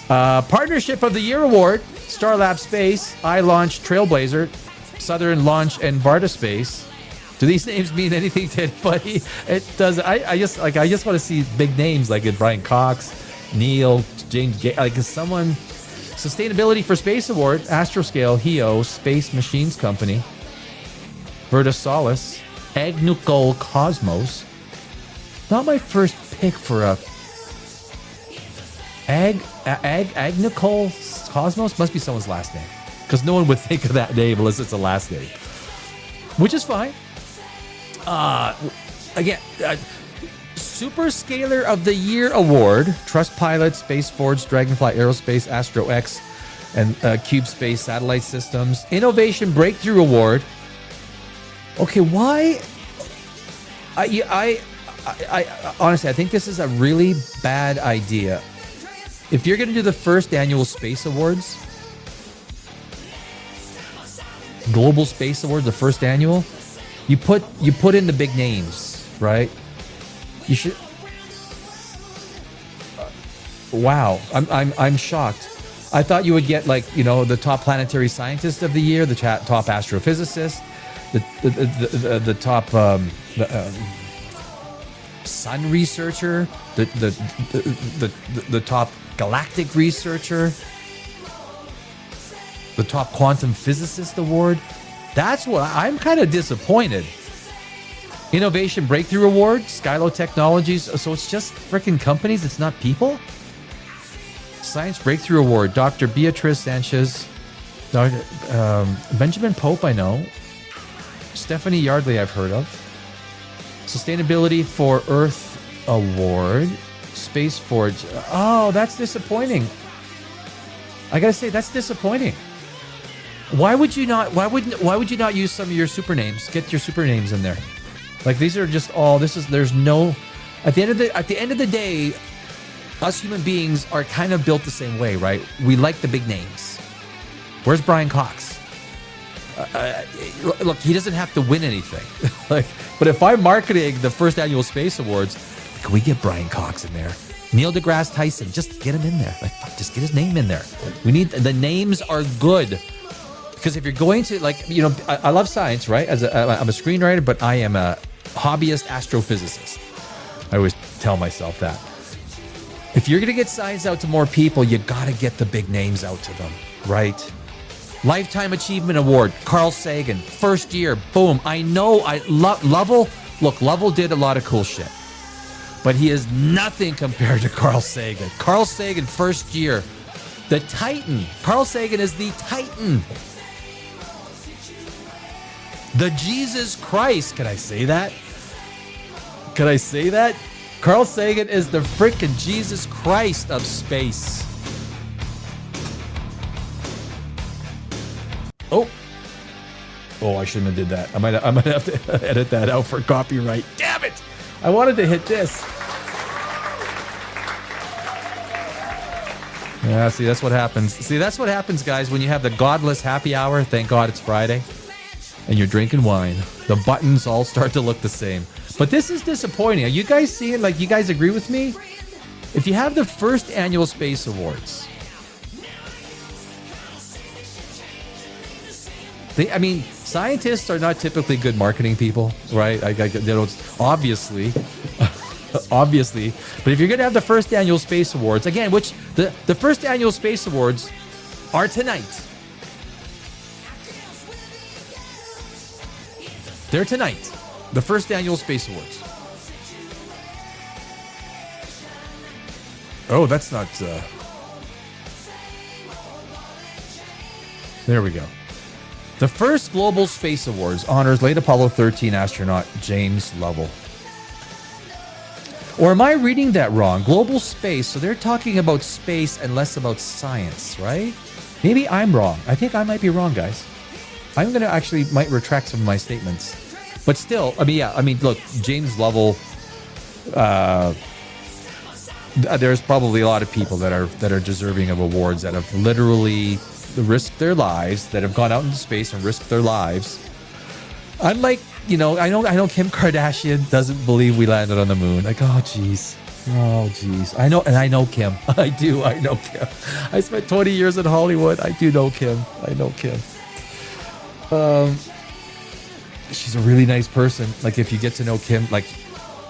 Partnership of the Year award, Starlab Space, iLaunch, Trailblazer, Southern Launch, and Varda Space. Do these names mean anything to anybody? It does. I just want to see big names like Brian Cox, Neil, James, like someone. Sustainability for Space Award, Astroscale, Heo, Space Machines Company, Verta Solis, Agnucol Cosmos. Not my first pick for a Agnucol Cosmos. Must be someone's last name, because no one would think of that name unless it's a last name, which is fine. Again, Superscaler of the Year award, Trust Pilot, Space Forge, Dragonfly Aerospace, Astro X, and Cube Space Satellite Systems. Innovation Breakthrough award. Okay, why? I honestly, I think this is a really bad idea. If you're going to do the first annual Space Awards, Global Space Awards, the first annual, you put in the big names, right? You should. Wow, I'm shocked. I thought you would get the top planetary scientist of the year, the top astrophysicist, the top sun researcher, the top galactic researcher, the top quantum physicist award. That's what I'm kind of disappointed. Innovation Breakthrough Award, Skylo Technologies. So it's just freaking companies. It's not people. Science Breakthrough Award, Dr. Beatrice Sanchez, Dr. Benjamin Pope, I know. Stephanie Yardley, I've heard of. Sustainability for Earth Award, Space Forge. Oh, that's disappointing. I gotta say, that's disappointing. Why would you not? Why would you not use some of your super names? Get your super names in there. Like these are just all. There's no. At the end of the day, us human beings are kind of built the same way, right? We like the big names. Where's Brian Cox? Look, he doesn't have to win anything. But if I'm marketing the first annual Space Awards, can we get Brian Cox in there? Neil deGrasse Tyson, just get him in there. Just get his name in there. We need the names are good. Because if you're going to, I love science, right? I'm a screenwriter, but I am a hobbyist astrophysicist. I always tell myself that. If you're going to get science out to more people, you got to get the big names out to them, right? Lifetime Achievement Award, Carl Sagan, first year, boom. I know, Lovell did a lot of cool shit. But he is nothing compared to Carl Sagan. Carl Sagan, first year, the Titan. Carl Sagan is the Titan. The Jesus Christ. Can I say that? Carl Sagan is the freaking Jesus Christ of space. Oh, I shouldn't have did that. I might have to edit that out for copyright. Damn it! I wanted to hit this. Yeah, see, that's what happens. That's what happens, guys, when you have the godless happy hour. Thank God it's Friday. And you're drinking wine. The buttons all start to look the same. But this is disappointing. Are you guys seeing, you guys agree with me? If you have the first annual Space Awards, scientists are not typically good marketing people, right? They don't, obviously. Obviously. But if you're going to have the first annual Space Awards, again, which the first annual Space Awards are tonight. They're tonight. The first annual Space Awards. Oh, that's not... There we go. The first Global Space Awards honors late Apollo 13 astronaut James Lovell. Or am I reading that wrong? Global space, so they're talking about space and less about science, right? Maybe I'm wrong. I think I might be wrong, guys. I'm going to might retract some of my statements. But still, look, James Lovell, there's probably a lot of people that are deserving of awards that have literally risked their lives, that have gone out into space and risked their lives. Unlike, I know Kim Kardashian doesn't believe we landed on the moon. Like, oh geez. I know Kim. I know Kim. I spent 20 years in Hollywood. I do know Kim. I know Kim. She's a really nice person. Like, if you get to know Kim,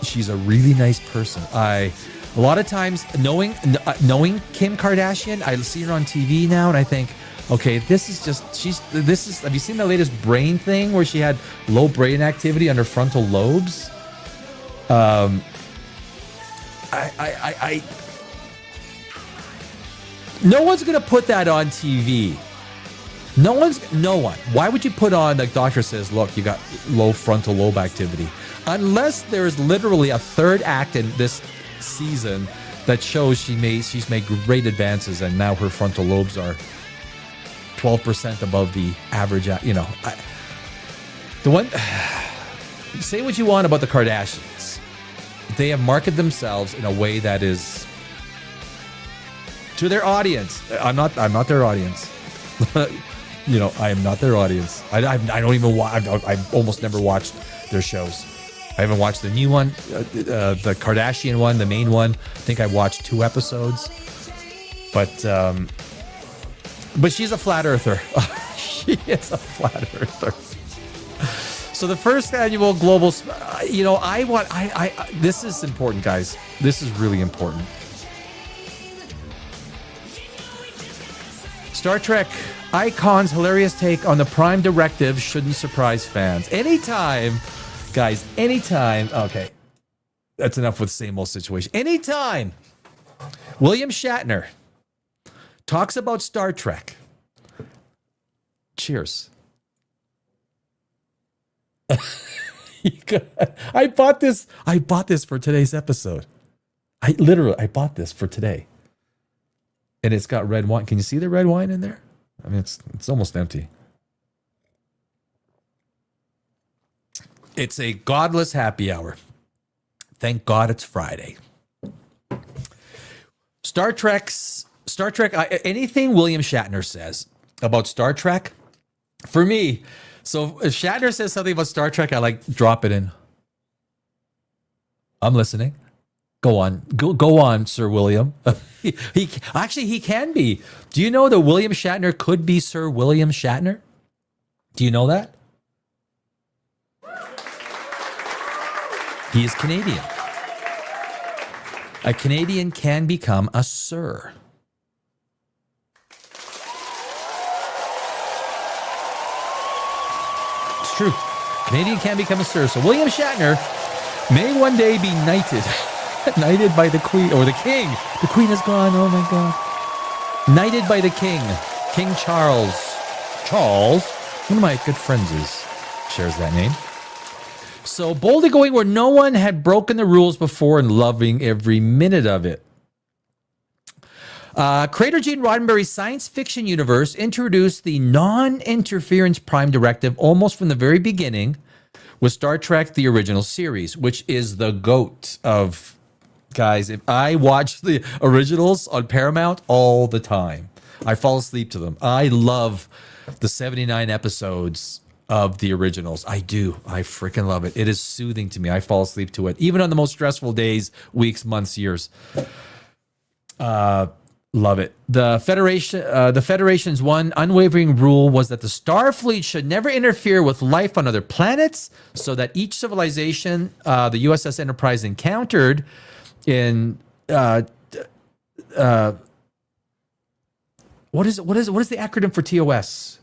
she's a really nice person. A lot of times knowing Kim Kardashian, I see her on TV now and I think, okay, have you seen the latest brain thing where she had low brain activity on her frontal lobes? No one's going to put that on TV. No one. Why would you put on, doctor says, look, you got low frontal lobe activity? Unless there's literally a third act in this season that shows she's made great advances and now her frontal lobes are 12% above the average. Say what you want about the Kardashians. They have marketed themselves in a way that is to their audience. I'm not their audience. I am not their audience. I don't even watch. I've almost never watched their shows. I haven't watched the new one, the Kardashian one, the main one. I think I watched 2 episodes. But she's a flat earther. She is a flat earther. So the first annual global, this is important, guys. This is really important. Star Trek Icon's hilarious take on the Prime Directive shouldn't surprise fans. Anytime, guys, anytime. Okay, that's enough with same old situation. Anytime William Shatner talks about Star Trek, cheers. I bought this for today's episode. I bought this for today. And it's got red wine. Can you see the red wine in there? I mean, it's almost empty. It's a godless happy hour. Thank God it's Friday. Star Trek, anything William Shatner says about Star Trek, for me, so if Shatner says something about Star Trek, I drop it in. I'm listening. Go on, Sir William. He can be. Do you know that William Shatner could be Sir William Shatner? Do you know that? He is Canadian. A Canadian can become a Sir. It's true. Canadian can become a Sir. So William Shatner may one day be knighted. Knighted by the Queen or the King. The Queen is gone. Oh my God. Knighted by the King. King Charles. Charles. One of my good friends shares that name. So boldly going where no one had broken the rules before and loving every minute of it. Creator Gene Roddenberry's science fiction universe introduced the non-interference Prime Directive almost from the very beginning with Star Trek, the original series, which is the GOAT of... Guys, if I watch the originals on Paramount all the time, I fall asleep to them. I love the 79 episodes of the originals. I do. I freaking love it. It is soothing to me. I fall asleep to it, even on the most stressful days, weeks, months, years. Love it. The Federation's one unwavering rule was that the Starfleet should never interfere with life on other planets, so that each civilization the USS Enterprise encountered in what is the acronym for TOS?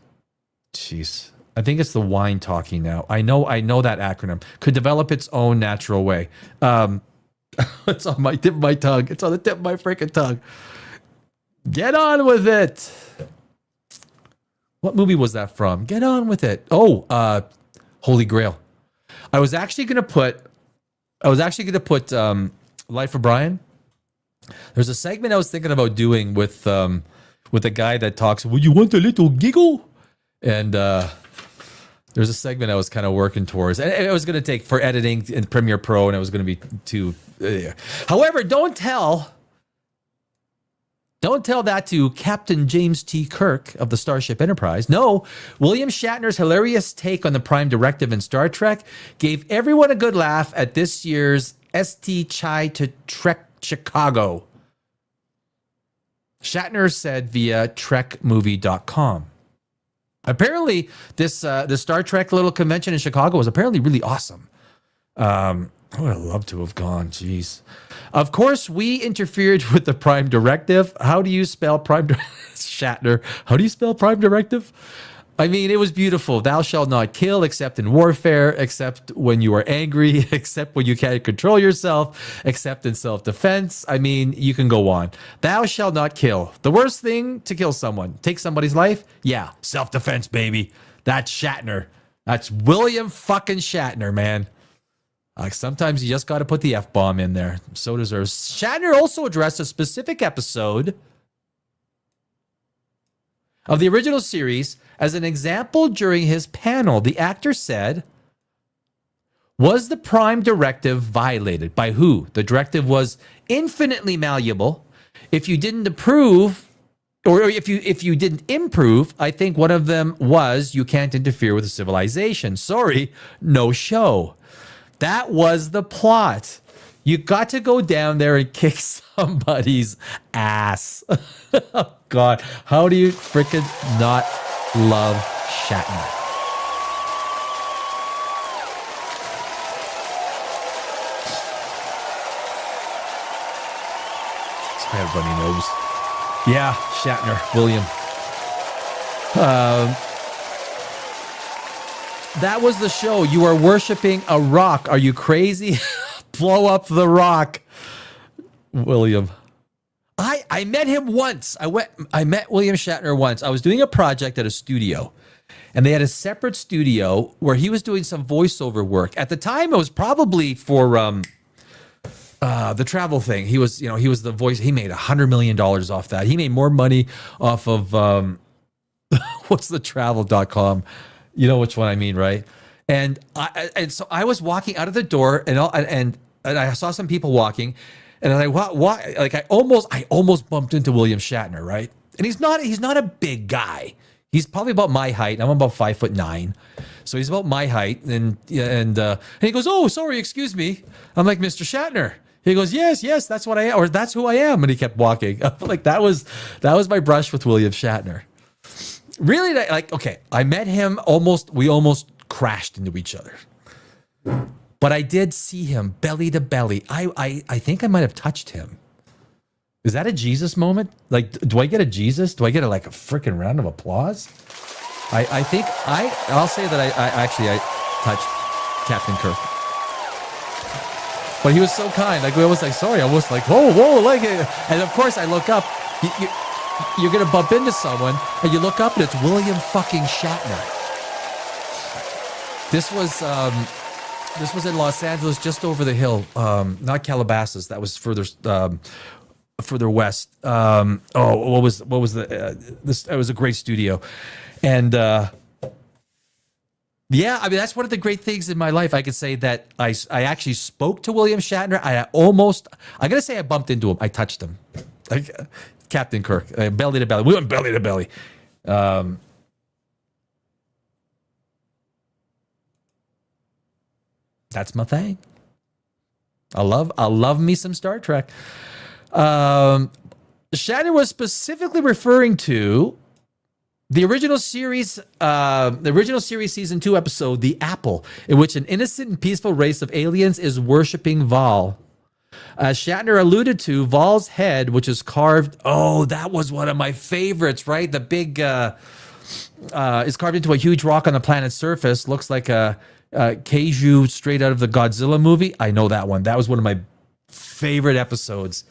Jeez, I think it's the wine talking now. I know that acronym could develop its own natural way. It's on my tip of my tongue. It's on the tip of my freaking tongue. Get on with it. What movie was that from? Get on with it. Oh, Holy Grail. I was actually gonna put Life of Brian. There's a segment I was thinking about doing with a guy that talks, "Well, you want a little giggle?" And there's a segment I was kind of working towards. And it was going to take for editing in Premiere Pro, and it was going to be too... However, don't tell that to Captain James T. Kirk of the Starship Enterprise. No, William Shatner's hilarious take on the Prime Directive in Star Trek gave everyone a good laugh at this year's EST Chai to Trek Chicago. Shatner said via trekmovie.com. Apparently, this the Star Trek little convention in Chicago was apparently really awesome. I would have loved to have gone. Jeez. Of course, we interfered with the Prime Directive. How do you spell Prime Shatner? How do you spell Prime Directive? I mean, it was beautiful. Thou shalt not kill except in warfare, except when you are angry, except when you can't control yourself, except in self-defense. I mean, you can go on. Thou shalt not kill. The worst thing to kill someone. Take somebody's life? Yeah, self-defense, baby. That's Shatner. That's William fucking Shatner, man. Sometimes you just got to put the F-bomb in there. So deserves. Shatner also addressed a specific episode of the original series. As an example, during his panel, the actor said, was the Prime Directive violated? By who? The directive was infinitely malleable. If you didn't approve, or if you didn't improve, I think one of them was you can't interfere with a civilization. Sorry, no show. That was the plot. You got to go down there and kick somebody's ass. Oh, God. How do you freaking not love Shatner? Everybody knows. Yeah, Shatner, William. That was the show. You are worshiping a rock. Are you crazy? Blow up the rock, William. I met him once. I met William Shatner once. I was doing a project at a studio, and they had a separate studio where he was doing some voiceover work. At the time, it was probably for the travel thing. He was the voice. He made $100 million off that. He made more money off of what's the travel.com. You know which one I mean, right? And so I was walking out of the door, and I saw some people walking. And I'm like, why? Like I almost bumped into William Shatner, right? And he's not a big guy. He's probably about my height. I'm about 5'9", so he's about my height. And he goes, "Oh, sorry, excuse me." I'm like, "Mr. Shatner." He goes, "Yes, that's what I am, or that's who I am." And he kept walking. Like that was my brush with William Shatner. Really, like okay, I met him we almost crashed into each other. But I did see him belly to belly. I think I might have touched him. Is that a Jesus moment? Like, do I get a Jesus? Do I get a freaking round of applause? I think I'll say that I touched Captain Kirk. But he was so kind. Like, we was like, sorry, I was like, whoa, like, and of course I look up. You're gonna bump into someone, and you look up, and it's William fucking Shatner. This was in Los Angeles, just over the hill. Not Calabasas. That was further west. What was this? It was a great studio, and yeah, I mean that's one of the great things in my life. I could say that I actually spoke to William Shatner. I gotta say I bumped into him. I touched him, like Captain Kirk, belly to belly. We went belly to belly. That's my thing. I love me some Star Trek. Shatner was specifically referring to the original series season 2 episode, The Apple, in which an innocent and peaceful race of aliens is worshiping Val. As Shatner alluded to, Val's head, which is carved. Oh, that was one of my favorites, right? The big is carved into a huge rock on the planet's surface. Looks like a Kaiju straight out of the Godzilla movie. I know that one. That was one of my favorite episodes.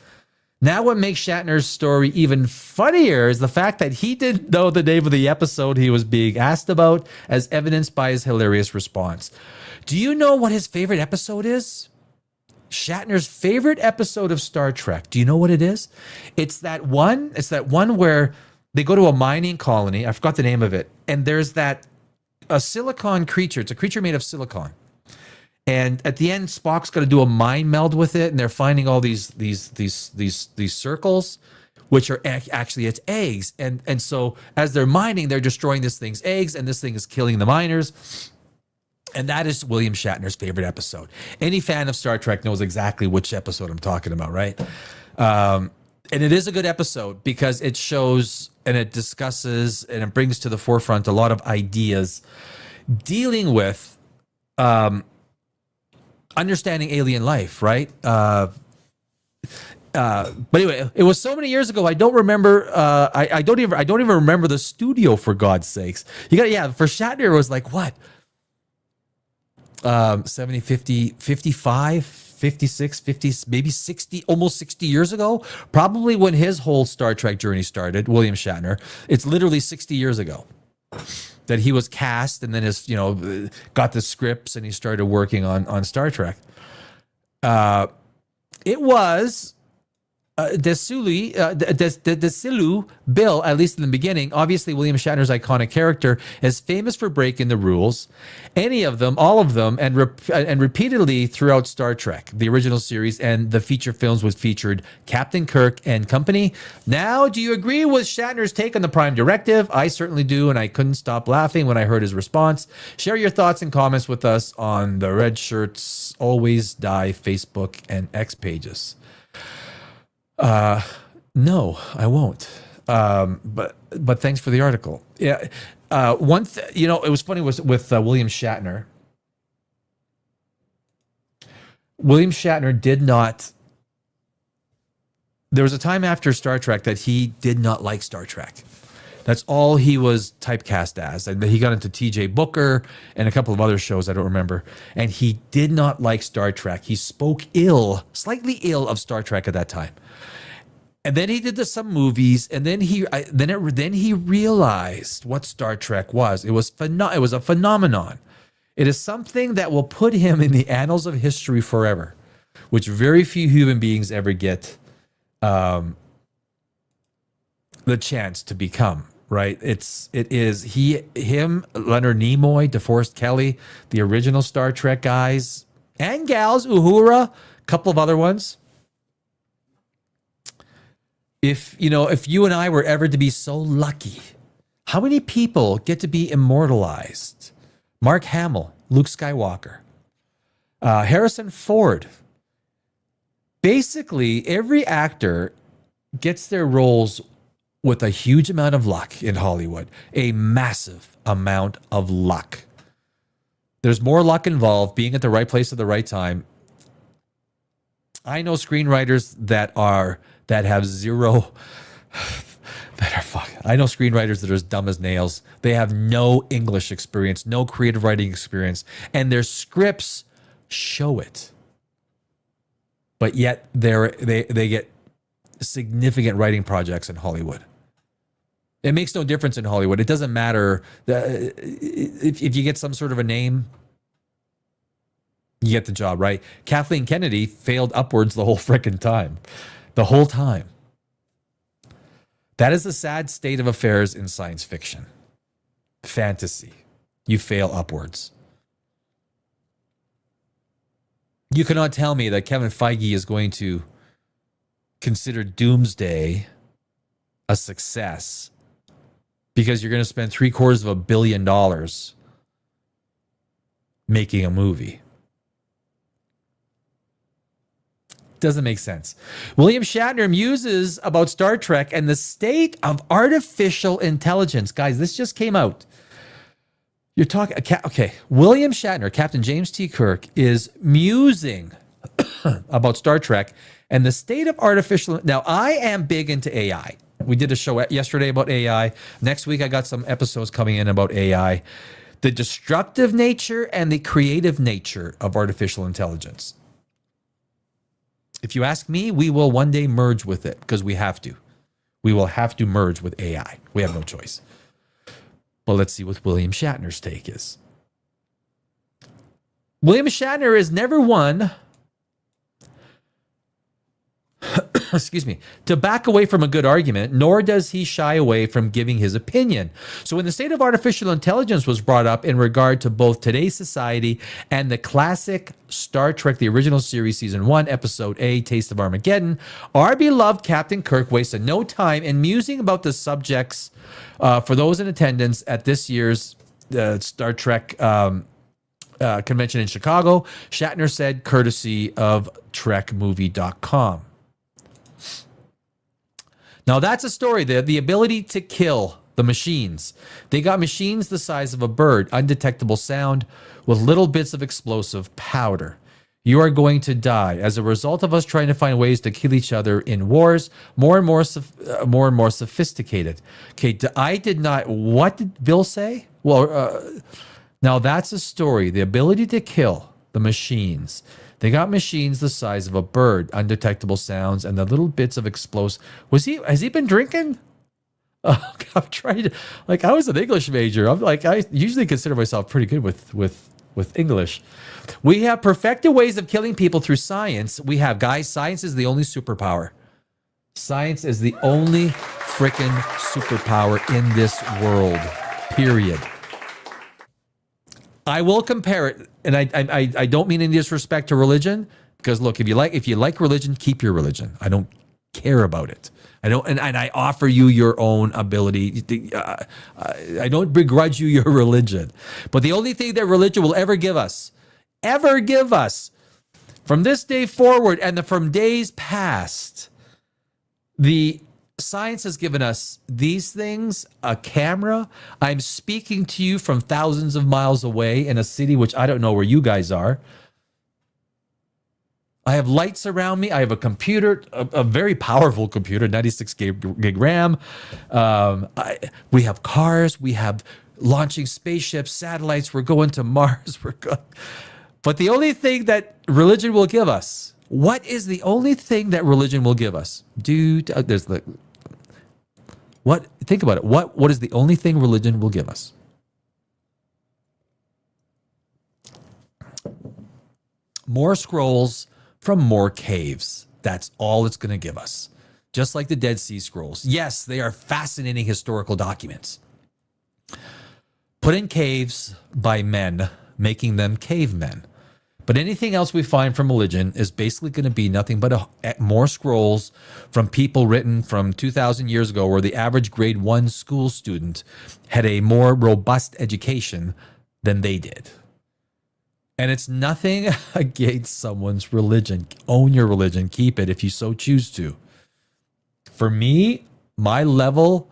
Now what makes Shatner's story even funnier is the fact that he didn't know the name of the episode he was being asked about, as evidenced by his hilarious response. Do you know what his favorite episode is? Shatner's favorite episode of Star Trek. Do you know what it is? It's that one where they go to a mining colony. I forgot the name of it. And there's a silicon creature. It's a creature made of silicon. And at the end, Spock's got to do a mind meld with it, and they're finding all these circles, which are actually its eggs. And so as they're mining, they're destroying this thing's eggs, and this thing is killing the miners. And that is William Shatner's favorite episode. Any fan of Star Trek knows exactly which episode I'm talking about, right? And it is a good episode because it shows and it discusses and it brings to the forefront a lot of ideas dealing with understanding alien life, right? But anyway, it was so many years ago. I don't remember. I don't even remember the studio, for God's sakes. For Shatner, it was like what? 70, 50, 55, 56, 50, maybe 60, almost 60 years ago. Probably when his whole Star Trek journey started, William Shatner. It's literally 60 years ago that he was cast, and then got the scripts and he started working on Star Trek. It was Desilu Bill, at least in the beginning. Obviously, William Shatner's iconic character is famous for breaking the rules, any of them, all of them, and repeatedly throughout Star Trek, the original series and the feature films, which featured Captain Kirk and company. Now, do you agree with Shatner's take on the Prime Directive? I certainly do, and I couldn't stop laughing when I heard his response. Share your thoughts and comments with us on the Red Shirts Always Die Facebook and X pages. No, I won't. But thanks for the article. Yeah. It was funny with William Shatner. William Shatner did not there was a time after Star Trek that he did not like Star Trek. That's all he was typecast as. And he got into TJ Booker and a couple of other shows I don't remember. And he did not like Star Trek. He spoke slightly ill of Star Trek at that time. And then he did some movies, and then he realized what Star Trek was. It was a phenomenon. It is something that will put him in the annals of history forever, which very few human beings ever get the chance to become, right? It is him, Leonard Nimoy, DeForest Kelly, the original Star Trek guys and gals, Uhura, a couple of other ones. If you and I were ever to be so lucky, how many people get to be immortalized? Mark Hamill, Luke Skywalker, Harrison Ford. Basically, every actor gets their roles with a huge amount of luck in Hollywood, a massive amount of luck. There's more luck involved, being at the right place at the right time. I know screenwriters that have zero. I know screenwriters that are as dumb as nails. They have no English experience, no creative writing experience, and their scripts show it. But yet they get significant writing projects in Hollywood. It makes no difference in Hollywood. It doesn't matter if you get some sort of a name, you get the job, right? Kathleen Kennedy failed upwards the whole frickin' time. The whole time. That is the sad state of affairs in science fiction. Fantasy. You fail upwards. You cannot tell me that Kevin Feige is going to consider Doomsday a success because you're going to spend $750 million making a movie. Doesn't make sense. William Shatner muses about Star Trek and the state of artificial intelligence. Guys, this just came out. You're talking, okay. William Shatner, Captain James T. Kirk, is musing about Star Trek and the state of artificial. Now, I am big into AI. We did a show yesterday about AI. Next week, I got some episodes coming in about AI. The destructive nature and the creative nature of artificial intelligence. If you ask me, we will one day merge with it because we have to. We will have to merge with AI. We have no choice. Well, let's see what William Shatner's take is. William Shatner is never one excuse me, to back away from a good argument, nor does he shy away from giving his opinion. So when the state of artificial intelligence was brought up in regard to both today's society and the classic Star Trek, the original series, season 1, episode A, Taste of Armageddon, our beloved Captain Kirk wasted no time in musing about the subjects for those in attendance at this year's Star Trek convention in Chicago. Shatner said, courtesy of TrekMovie.com. Now, that's a story there. The ability to kill the machines. They got machines the size of a bird, undetectable sound, with little bits of explosive powder. You are going to die as a result of us trying to find ways to kill each other in wars, more and more sophisticated. Okay, what did Bill say? Well, now that's a story. The ability to kill the machines. They got machines the size of a bird, undetectable sounds, and the little bits of explosive. Has he been drinking? Oh, I'm trying to, I was an English major. I usually consider myself pretty good with English. We have perfected ways of killing people through science. We have, guys, science is the only superpower. Science is the only freaking superpower in this world, period. I will compare it, and I don't mean any disrespect to religion, because look, if you like religion, keep your religion. I don't care about it. I don't, and I offer you your own ability. I don't begrudge you your religion, but the only thing that religion will ever give us, from this day forward and from days past, the science has given us these things, a camera. I'm speaking to you from thousands of miles away in a city which I don't know where you guys are. I have lights around me. I have a computer, a very powerful computer, 96 gig RAM. We have cars. We have launching spaceships, satellites. We're going to Mars. But the only thing that religion will give us, what is the only thing that religion will give us? There's the what? Think about it. What is the only thing religion will give us? More scrolls from more caves. That's all it's going to give us. Just like the Dead Sea Scrolls. Yes, they are fascinating historical documents. Put in caves by men, making them cavemen. But anything else we find from religion is basically going to be nothing but more scrolls from people written from 2,000 years ago, where the average grade 1 school student had a more robust education than they did. And it's nothing against someone's religion. Own your religion. Keep it if you so choose to. For me, my level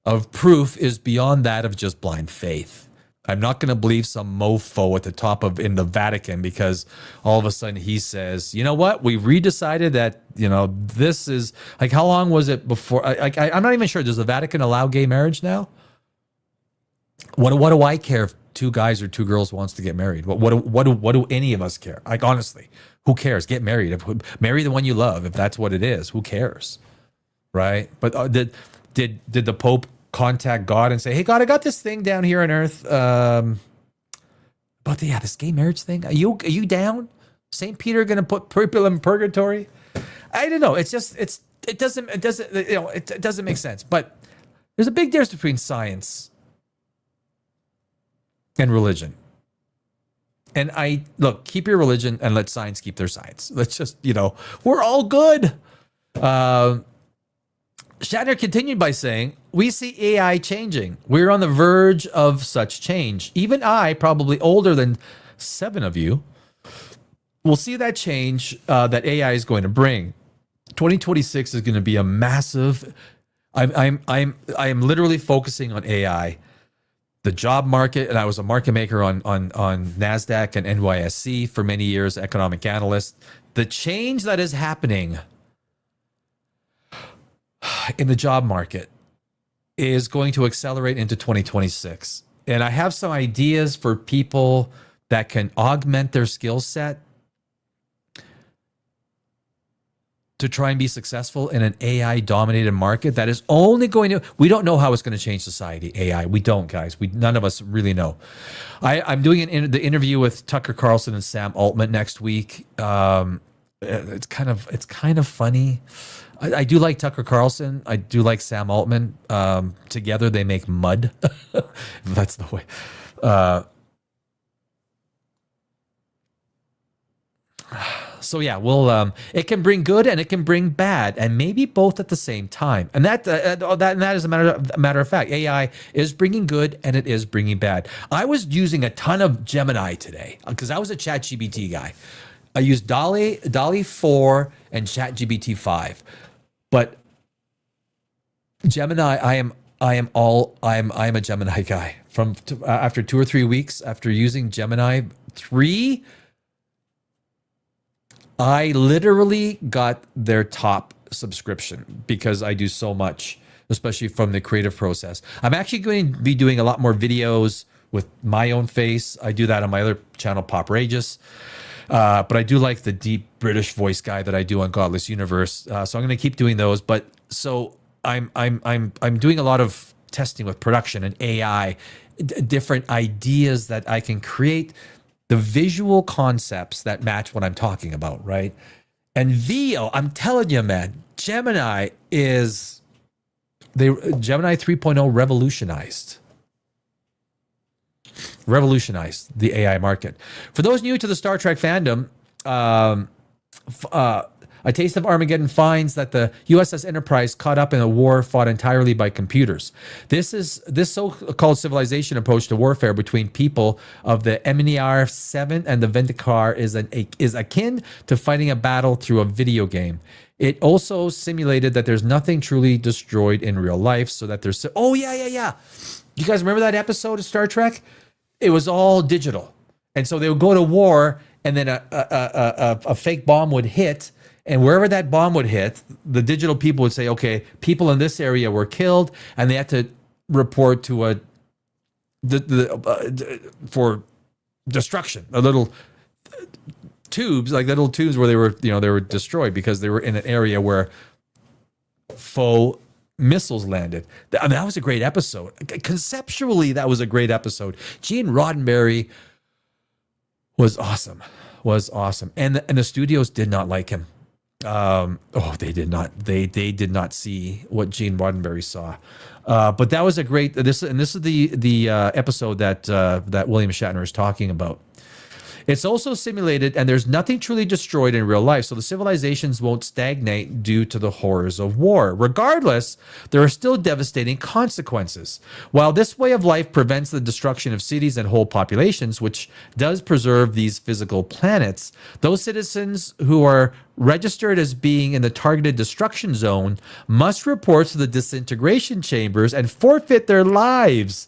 of proof is beyond that of just blind faith. I'm not going to believe some mofo at the top of in the Vatican because all of a sudden he says, you know what? We've redecided that, this is like, how long was it before? I'm not even sure. Does the Vatican allow gay marriage now? What do I care if 2 guys or 2 girls wants to get married? What do any of us care? Like, honestly, who cares? Get married. Marry the one you love. If that's what it is, who cares? Right. But did the Pope contact God and say, hey, God, I got this thing down here on earth about this gay marriage thing. Are you down? St. Peter going to put people in purgatory? I don't know. It doesn't make sense. But there's a big difference between science and religion. And keep your religion and let science keep their science. Let's just, we're all good. Shatner continued by saying, we see AI changing. We're on the verge of such change. Even I, probably older than 7 of you, will see that change that AI is going to bring. 2026 is going to be a massive. I am literally focusing on AI, the job market, and I was a market maker on NASDAQ and NYSE for many years, economic analyst. The change that is happening in the job market is going to accelerate into 2026. And I have some ideas for people that can augment their skill set to try and be successful in an AI dominated market that is only we don't know how it's going to change society. AI. We don't, guys. None of us really know. I'm doing the interview with Tucker Carlson and Sam Altman next week. It's kind of funny. I do like Tucker Carlson. I do like Sam Altman. Together they make mud. That's the way. So yeah, it can bring good and it can bring bad, and maybe both at the same time. And that is a matter of fact. AI is bringing good and it is bringing bad. I was using a ton of Gemini today because I was a ChatGPT guy. I used DALL-E 4 and ChatGPT 5. But Gemini, I am a Gemini guy. After 2 or 3 weeks after using Gemini 3, I literally got their top subscription because I do so much, especially from the creative process. I'm actually going to be doing a lot more videos with my own face. I do that on my other channel, Poprageous. But I do like the deep British voice guy that I do on Godless Universe. So I'm going to keep doing those. But so I'm doing a lot of testing with production and AI, different ideas that I can create, the visual concepts that match what I'm talking about, right? And VO, I'm telling you, man, Gemini 3.0 revolutionized the AI market. For those new to the Star Trek fandom, A Taste of Armageddon finds that the USS Enterprise caught up in a war fought entirely by computers. This so-called civilization approach to warfare between people of the MNR-7 and the Vindicar is akin to fighting a battle through a video game. It also simulated that there's nothing truly destroyed in real life, so that there's... Oh, yeah. You guys remember that episode of Star Trek? It was all digital. And so they would go to war and then a fake bomb would hit, and wherever that bomb would hit, the digital people would say, okay, people in this area were killed, and they had to report to for destruction, a little tubes, like little tubes where they were destroyed because they were in an area where faux missiles landed. I mean, that was a great episode. Conceptually, that was a great episode. Gene Roddenberry was awesome. And the studios did not like him. They did not. They did not see what Gene Roddenberry saw. But that was a great. This is the episode that William Shatner is talking about. It's also simulated, and there's nothing truly destroyed in real life, so the civilizations won't stagnate due to the horrors of war. Regardless, there are still devastating consequences. While this way of life prevents the destruction of cities and whole populations, which does preserve these physical planets, those citizens who are registered as being in the targeted destruction zone must report to the disintegration chambers and forfeit their lives.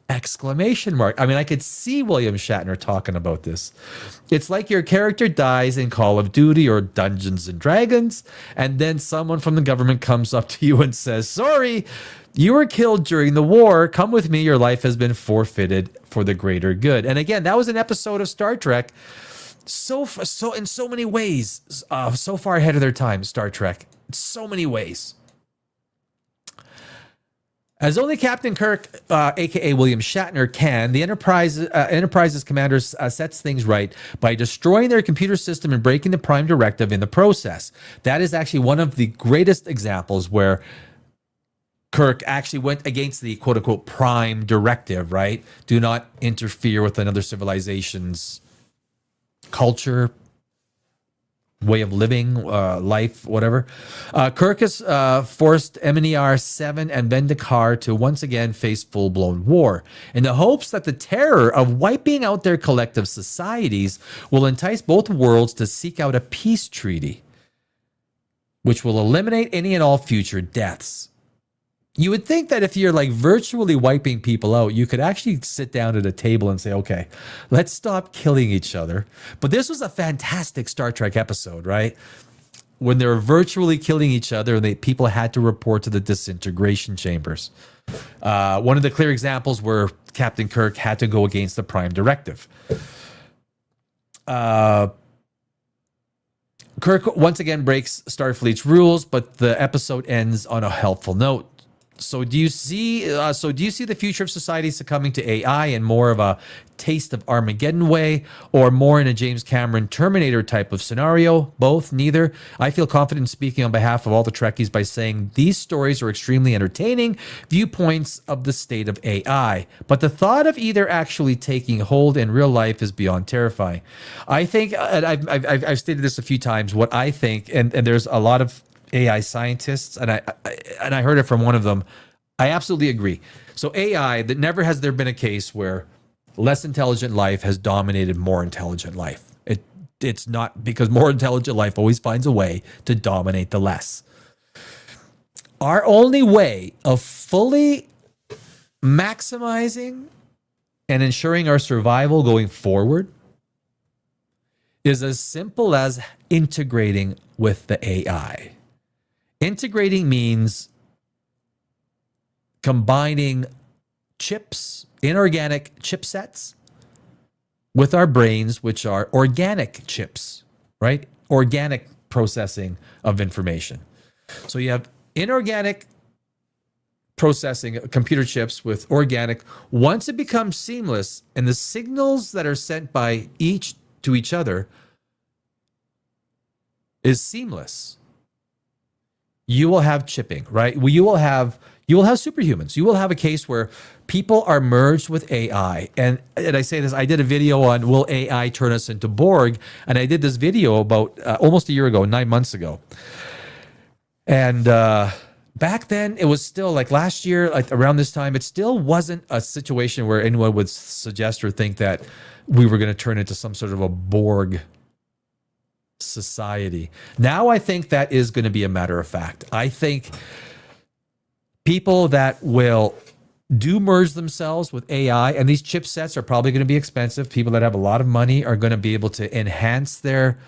Exclamation mark. I mean, I could see William Shatner talking about this. It's like your character dies in Call of Duty or Dungeons and Dragons, and then someone from the government comes up to you and says, sorry, you were killed during the war. Come with me. Your life has been forfeited for the greater good. And again, that was an episode of Star Trek. So in so many ways, so far ahead of their time, Star Trek. In so many ways. As only Captain Kirk, a.k.a. William Shatner, can, the Enterprise's commander sets things right by destroying their computer system and breaking the Prime Directive in the process. That is actually one of the greatest examples where Kirk actually went against the quote-unquote Prime Directive, right? Do not interfere with another civilization's culture, way of living, life, whatever. Kirk has forced MER-7 and Vendikar to once again face full-blown war in the hopes that the terror of wiping out their collective societies will entice both worlds to seek out a peace treaty, which will eliminate any and all future deaths. You would think that if you're like virtually wiping people out, you could actually sit down at a table and say, okay, let's stop killing each other. But this was a fantastic Star Trek episode, right? When they were virtually killing each other and people had to report to the disintegration chambers. One of the clear examples where Captain Kirk had to go against the Prime Directive. Kirk once again breaks Starfleet's rules, but the episode ends on a helpful note. So do you see the future of society succumbing to AI in more of a Taste of Armageddon way, or more in a James Cameron Terminator type of scenario? Both, neither. I feel confident speaking on behalf of all the Trekkies by saying these stories are extremely entertaining viewpoints of the state of AI. But the thought of either actually taking hold in real life is beyond terrifying. I think, and I've stated this a few times, what I think, and there's a lot of AI scientists, and I heard it from one of them. I absolutely agree. So AI, that never has there been a case where less intelligent life has dominated more intelligent life. It's not, because more intelligent life always finds a way to dominate the less. Our only way of fully maximizing and ensuring our survival going forward is as simple as integrating with the AI. Integrating means combining chips, inorganic chipsets, with our brains, which are organic chips, right? Organic processing of information. So you have inorganic processing, computer chips with organic. Once it becomes seamless, and the signals that are sent by each to each other is seamless, you will have chipping, right? You will have superhumans. You will have a case where people are merged with AI. And I say this, I did a video on, will AI turn us into Borg? And I did this video about almost a year ago, 9 months ago. And back then, it was still like last year, like around this time, it still wasn't a situation where anyone would suggest or think that we were going to turn into some sort of a Borg society. Now I think that is going to be a matter of fact. I think people that will do merge themselves with AI, and these chipsets are probably going to be expensive. People that have a lot of money are going to be able to enhance their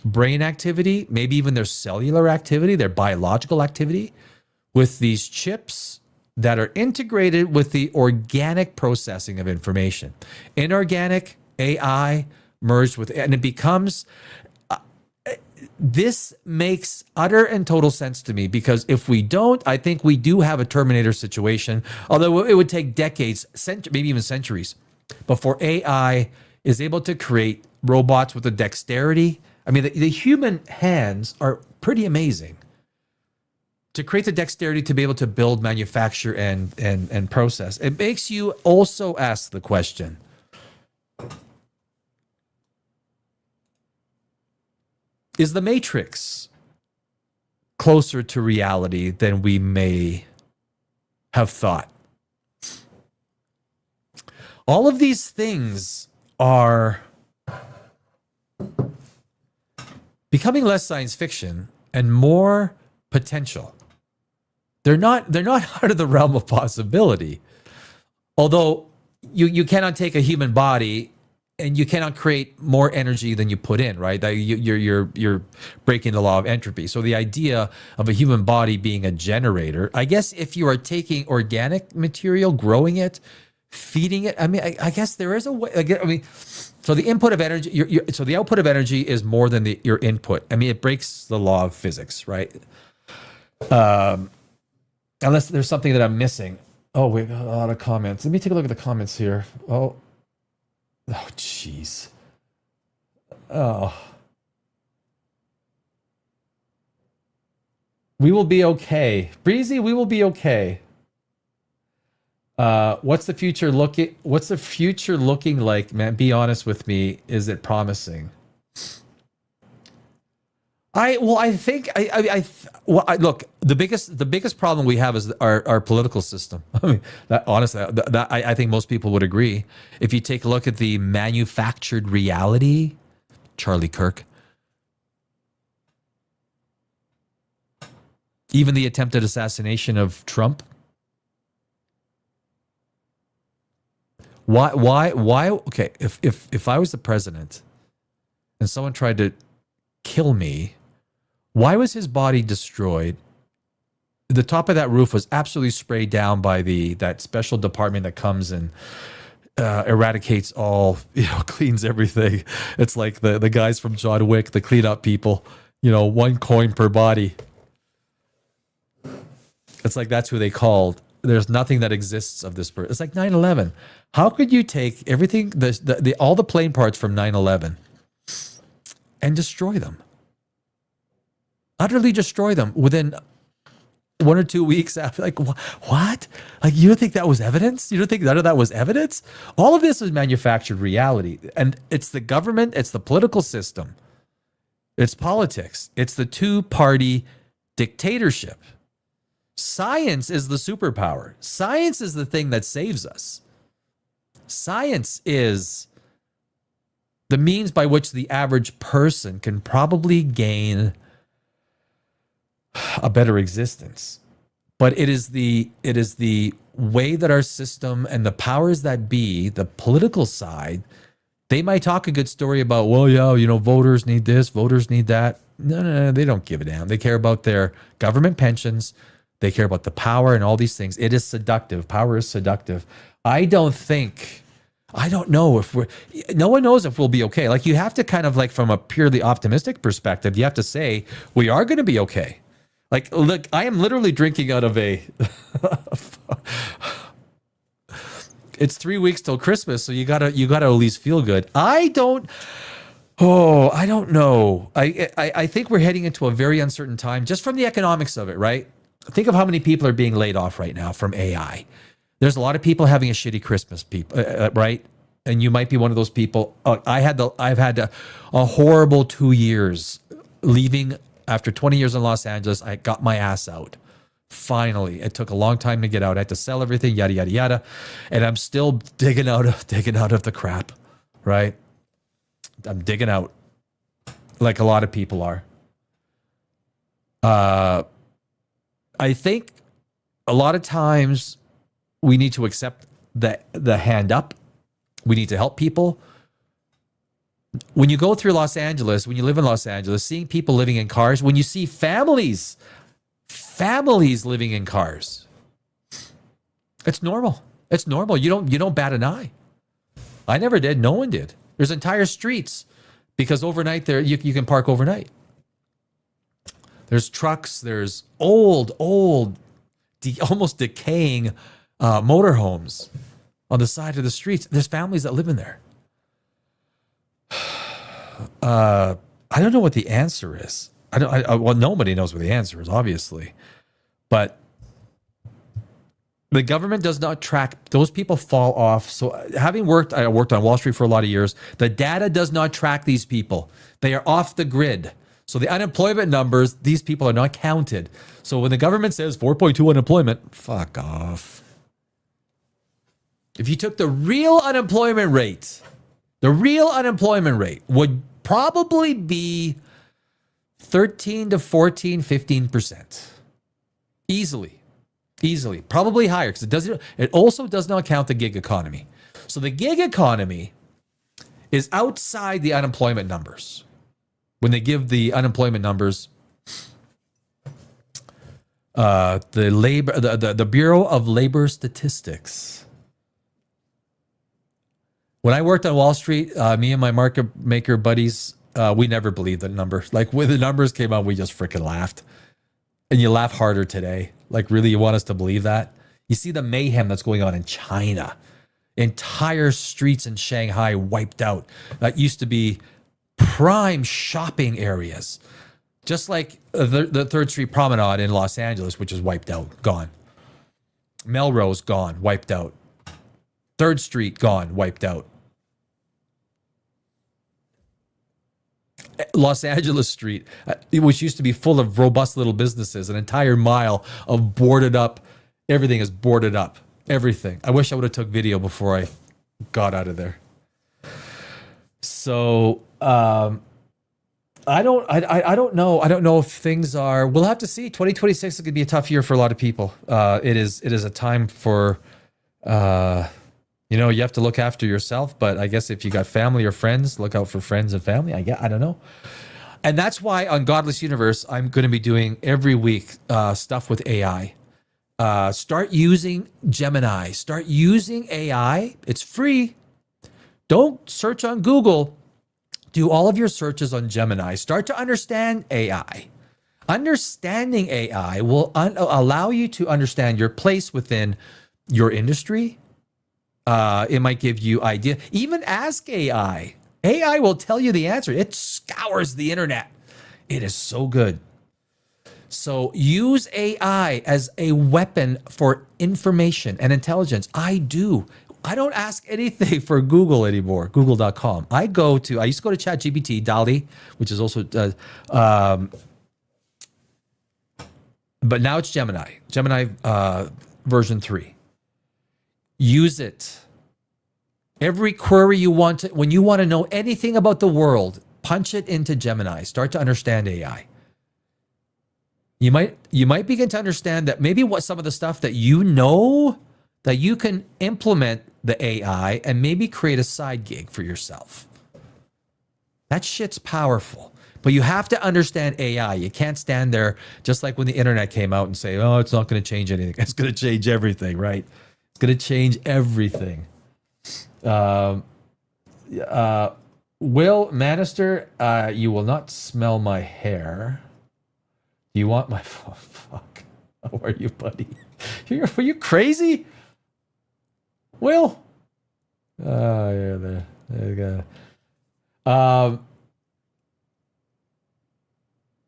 brain activity, maybe even their cellular activity, their biological activity with these chips that are integrated with the organic processing of information. Inorganic AI merged with, and it becomes, this makes utter and total sense to me, because if we don't, I think we do have a Terminator situation, although it would take decades, maybe even centuries, before AI is able to create robots with the dexterity. I mean, the human hands are pretty amazing. To create the dexterity to be able to build, manufacture, and process. It makes you also ask the question, is the Matrix closer to reality than we may have thought? All of these things are becoming less science fiction and more potential. They're not out of the realm of possibility. Although you cannot take a human body and you cannot create more energy than you put in, right? You're breaking the law of entropy. So the idea of a human body being a generator, I guess if you are taking organic material, growing it, feeding it, I mean, I guess there is a way. I mean, so the input of energy, so the output of energy is more than your input. I mean, it breaks the law of physics, right? Unless there's something that I'm missing. Oh, we got a lot of comments. Let me take a look at the comments here. Oh, jeez. Oh. We will be okay. Breezy, we will be okay. What's the future looking like, man? Be honest with me. Is it promising? Look, the biggest problem we have is our political system. I mean, honestly, I think most people would agree. If you take a look at the manufactured reality, Charlie Kirk, even the attempted assassination of Trump. Why? Okay, if I was the president and someone tried to kill me, why was his body destroyed? The top of that roof was absolutely sprayed down by that special department that comes and eradicates all, cleans everything. It's like the guys from John Wick, the cleanup people, 1 coin per body. It's like that's who they called. There's nothing that exists of this person. It's like 9/11. How could you take everything, all the plane parts from 9/11 and destroy them? Utterly destroy them within 1 or 2 weeks after. Like, what? Like, you don't think that was evidence? You don't think none of that was evidence? All of this is manufactured reality. And it's the government, it's the political system, it's politics, it's the two-party dictatorship. Science is the superpower. Science is the thing that saves us. Science is the means by which the average person can probably gain a better existence. But it is the way that our system and the powers that be, the political side, they might talk a good story about, well, yeah, voters need this, voters need that. No, they don't give a damn. They care about their government pensions. They care about the power and all these things. It is seductive. Power is seductive. I don't know if no one knows if we'll be okay. Like, you have to kind of, like, from a purely optimistic perspective, you have to say, we are going to be okay. Like, look, I am literally drinking out of it's 3 weeks till Christmas, so you gotta at least feel good. I don't know. I think we're heading into a very uncertain time just from the economics of it, right? Think of how many people are being laid off right now from AI. There's a lot of people having a shitty Christmas, right? And you might be one of those people. I've had a horrible 2 years leaving after 20 years in Los Angeles. I got my ass out. Finally, it took a long time to get out. I had to sell everything, yada yada yada, and I'm still digging out of the crap, right? I'm digging out, like a lot of people are. I think a lot of times we need to accept the hand up. We need to help people. When you go through Los Angeles, when you live in Los Angeles, seeing people living in cars, when you see families living in cars, it's normal. It's normal. You don't bat an eye. I never did. No one did. There's entire streets because overnight there you can park overnight. There's trucks. There's old, almost decaying motorhomes on the side of the streets. There's families that live in there. I don't know what the answer is. Well, nobody knows what the answer is, obviously, but the government does not track. Those people fall off. So I worked on Wall Street for a lot of years. The data does not track these people. They are off the grid. So the unemployment numbers, these people are not counted. So when the government says 4.2 unemployment, fuck off. If you took the real unemployment rate would probably be 13 to 14, 15%. Easily. Probably higher because it also does not count the gig economy. So the gig economy is outside the unemployment numbers. When they give the unemployment numbers, the Bureau of Labor Statistics. When I worked on Wall Street, me and my market maker buddies, we never believed the numbers. Like when the numbers came out, we just freaking laughed. And you laugh harder today. Like, really, you want us to believe that? You see the mayhem that's going on in China. Entire streets in Shanghai wiped out. That used to be prime shopping areas. Just like the 3rd Street Promenade in Los Angeles, which is wiped out, gone. Melrose, gone, wiped out. 3rd Street, gone, wiped out. Los Angeles Street, which used to be full of robust little businesses, an entire mile of boarded up. Everything is boarded up. Everything. I wish I would have took video before I got out of there. So I don't know. I don't know if things are. We'll have to see. 2026 is going to be a tough year for a lot of people. It is a time for. You have to look after yourself, but I guess if you got family or friends, look out for friends and family. I don't know. And that's why on Godless Universe, I'm going to be doing every week stuff with AI. Start using Gemini. Start using AI. It's free. Don't search on Google. Do all of your searches on Gemini. Start to understand AI. Understanding AI will allow you to understand your place within your industry. It might give you idea. Even ask AI. AI will tell you the answer. It scours the internet. It is so good. So use AI as a weapon for information and intelligence. I don't ask anything for Google anymore, google.com. I used to go to ChatGPT, DALL-E, which is also, but now it's Gemini version 3. Use it. Every query you want when you want to know anything about the world, punch it into Gemini. Start to understand AI. You might begin to understand that maybe what some of the stuff that you know that you can implement the AI and maybe create a side gig for yourself. That shit's powerful. But you have to understand AI. You can't stand there just like when the internet came out and say, "Oh, it's not going to change anything." It's going to change everything, right? Going to change everything. Will Manister, you will not smell my hair. Do you want my fuck? How are you, buddy? Are you crazy? Will? Oh, yeah, there you go.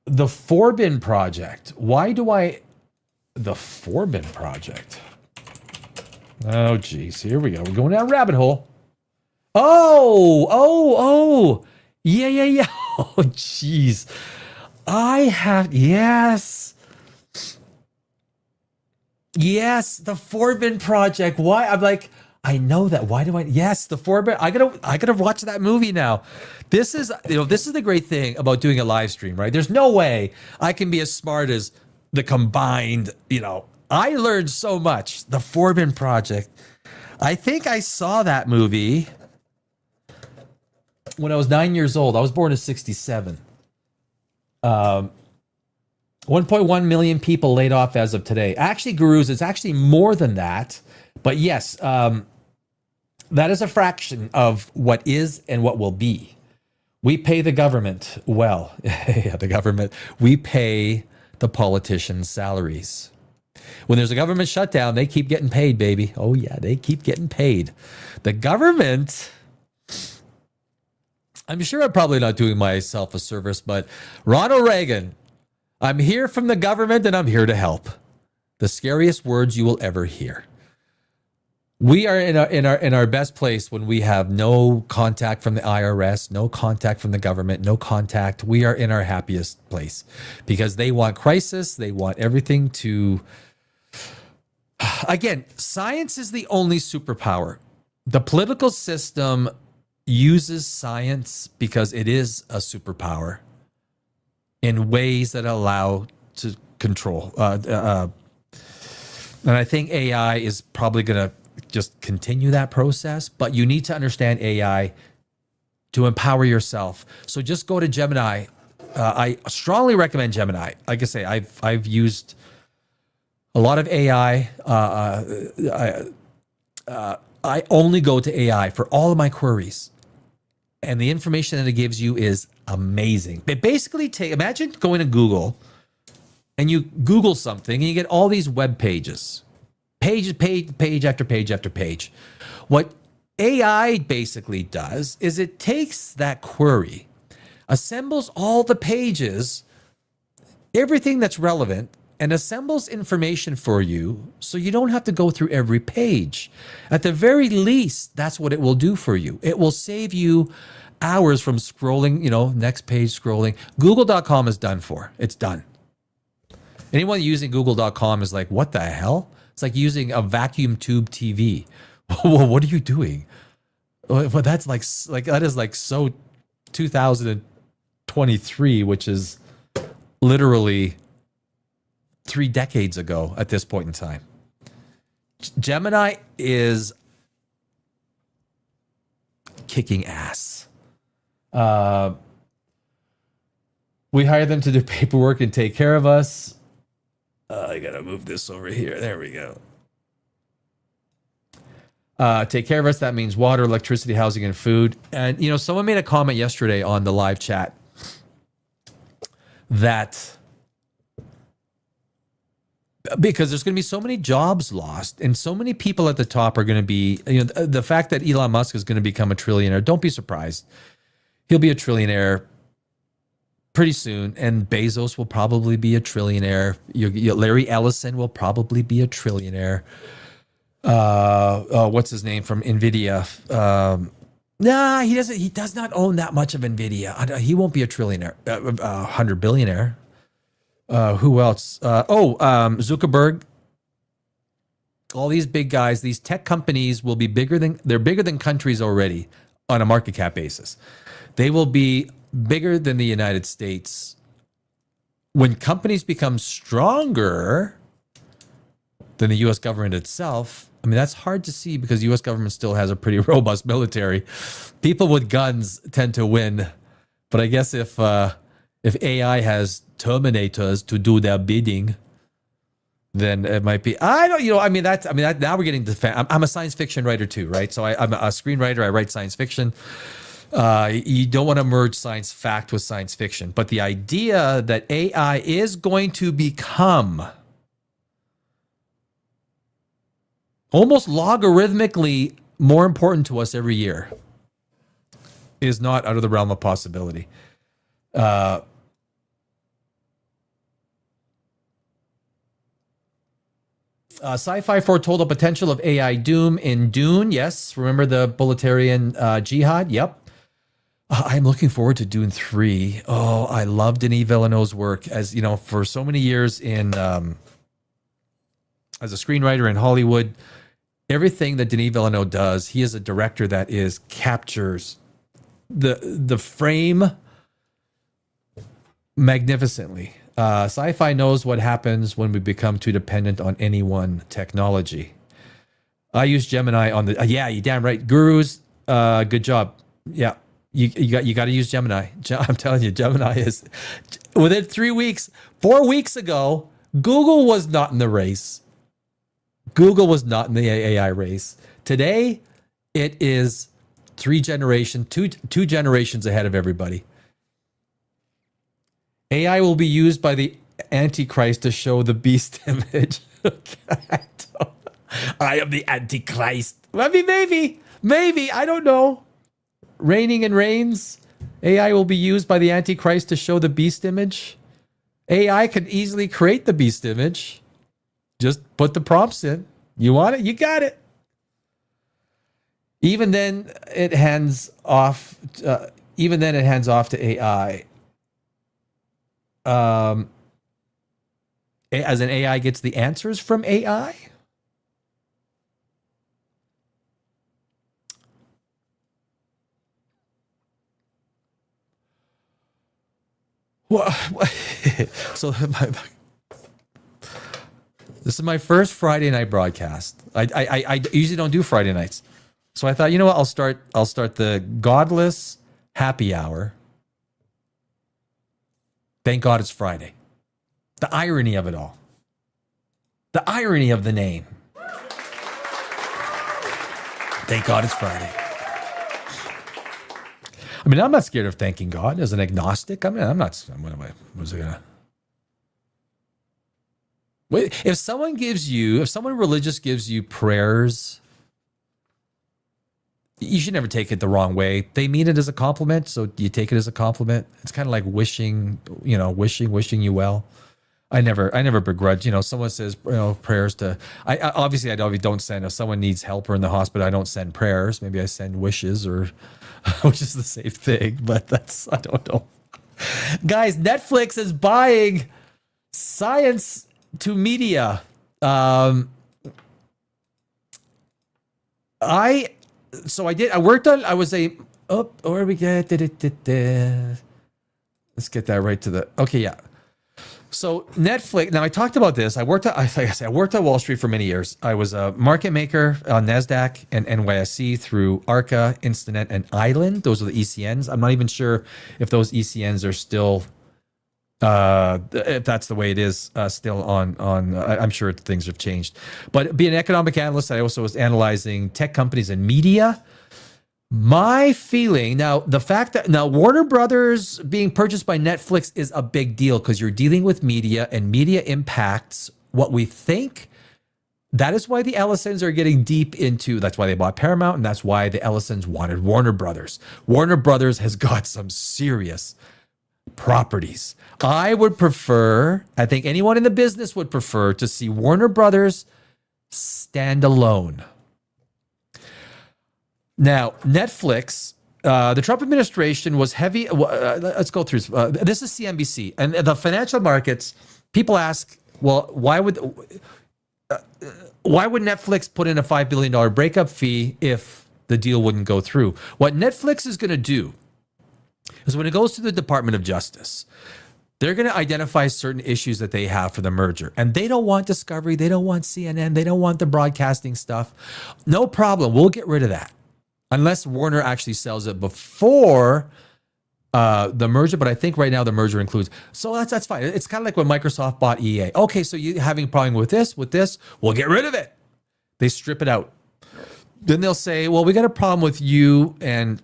The Forbin Project. The Forbin Project. Oh, geez. Here we go. We're going down a rabbit hole. Oh. Yeah. Oh, jeez. Yes, the Forbin Project. Why? I'm like, I know that. Why do I? Yes, the Forbin. I gotta watch that movie now. This is the great thing about doing a live stream, right? There's no way I can be as smart as the combined, I learned so much. The Foreman Project. I think I saw that movie when I was 9 years old. I was born in 67. 1.1 million people laid off as of today. Actually, gurus, it's actually more than that. But yes, that is a fraction of what is and what will be. We pay the government well. Yeah, the government. We pay the politicians' salaries. When there's a government shutdown, they keep getting paid, baby. Oh, yeah, they keep getting paid. The government, I'm sure I'm probably not doing myself a service, but Ronald Reagan, I'm here from the government and I'm here to help. The scariest words you will ever hear. We are in our best place when we have no contact from the IRS, no contact from the government, no contact. We are in our happiest place because they want crisis. They want everything to. Again, science is the only superpower. The political system uses science because it is a superpower in ways that allow to control. And I think AI is probably going to just continue that process, but you need to understand AI to empower yourself. So just go to Gemini. I strongly recommend Gemini. Like I say, I've used a lot of AI. I only go to AI for all of my queries, and the information that it gives you is amazing. It basically imagine going to Google and you Google something and you get all these web pages. Page after page after page. What AI basically does is it takes that query, assembles all the pages, everything that's relevant, and assembles information for you so you don't have to go through every page. At the very least, that's what it will do for you. It will save you hours from scrolling, next page scrolling. Google.com is done for. It's done. Anyone using Google.com is like, what the hell? It's like using a vacuum tube TV. Well, what are you doing? Well, that's like that is like so 2023, which is literally 3 decades ago at this point in time. Gemini is kicking ass. We hire them to do paperwork and take care of us. I gotta move this over here. There we go. Take care of us. That means water, electricity, housing, and food. And, someone made a comment yesterday on the live chat that because there's going to be so many jobs lost and so many people at the top are going to be, the fact that Elon Musk is going to become a trillionaire, don't be surprised. He'll be a trillionaire pretty soon, and Bezos will probably be a trillionaire. Larry Ellison will probably be a trillionaire. What's his name from NVIDIA? Nah, he doesn't. He does not own that much of NVIDIA. He won't be a trillionaire. 100 billionaire. Who else? Zuckerberg. All these big guys, these tech companies will be bigger than countries already on a market cap basis. They will be bigger than the United States. When companies become stronger than the U.S. government itself, I mean, that's hard to see because the U.S. government still has a pretty robust military. People with guns tend to win. But I guess if AI has Terminators to do their bidding, then it might be. Now we're getting to. I'm a science fiction writer too, right? So I'm a screenwriter. I write science fiction. You don't want to merge science fact with science fiction, but the idea that AI is going to become almost logarithmically more important to us every year is not out of the realm of possibility. Sci-fi foretold the potential of AI doom in Dune. Yes, remember the Bolitarian jihad? Yep. I'm looking forward to Dune 3. Oh, I love Denis Villeneuve's work as, for so many years as a screenwriter in Hollywood. Everything that Denis Villeneuve does, he is a director that captures the frame magnificently. Sci-fi knows what happens when we become too dependent on any one technology. I use Gemini on the. Yeah, you damn right, gurus. Good job. Yeah, you got to use Gemini. I'm telling you, Gemini is within 3 weeks. 4 weeks ago, Google was not in the race. Google was not in the AI race. Today, it is two generations ahead of everybody. AI will be used by the Antichrist to show the beast image. I am the Antichrist. I mean, maybe, I don't know. Reigning and reigns. AI will be used by the Antichrist to show the beast image. AI can easily create the beast image. Just put the prompts in. You want it? You got it. Even then, it hands off. To AI. As an AI gets the answers from AI. So this is my first Friday night broadcast. I usually don't do Friday nights, so I thought, you know what, I'll start the godless happy hour. Thank God it's Friday. The irony of it all. The irony of the name. Thank God it's Friday. I mean, I'm not scared of thanking God as an agnostic. I mean, I'm not. What am I? Was I gonna? Wait, if someone religious gives you prayers, you should never take it the wrong way. They mean it as a compliment, so you take it as a compliment. It's kind of like wishing you well. I never begrudge. Someone says, prayers to. I obviously don't send. If someone needs help or in the hospital, I don't send prayers. Maybe I send wishes, or which is the same thing. But I don't know. Guys, Netflix is buying science to media. I worked on. I was a. Oh, where we get? Let's get that right to the. Okay, yeah. So Netflix. Now I talked about this. I worked at Wall Street for many years. I was a market maker on Nasdaq and NYSE through Arca, Instinet, and Island. Those are the ECNs. I'm not even sure if those ECNs are still, if that's the way it is, still on. I'm sure things have changed. But being an economic analyst, I also was analyzing tech companies and media. My feeling now, the fact that now Warner Brothers being purchased by Netflix is a big deal because you're dealing with media and media impacts what we think. That is why the Ellisons are getting deep into, that's why they bought Paramount, and that's why the Ellisons wanted Warner Brothers. Warner Brothers has got some serious properties. I think anyone in the business would prefer to see Warner Brothers stand alone. Now, Netflix, the Trump administration was heavy. Let's go through. This is CNBC. And the financial markets, people ask, well, why would Netflix put in a $5 billion breakup fee if the deal wouldn't go through? What Netflix is going to do is when it goes to the Department of Justice, they're going to identify certain issues that they have for the merger. And they don't want Discovery. They don't want CNN. They don't want the broadcasting stuff. No problem. We'll get rid of that. Unless Warner actually sells it before the merger, but I think right now the merger includes. So that's fine. It's kind of like when Microsoft bought EA. Okay, so you having a problem with this, we'll get rid of it. They strip it out. Then they'll say, well, we got a problem with you and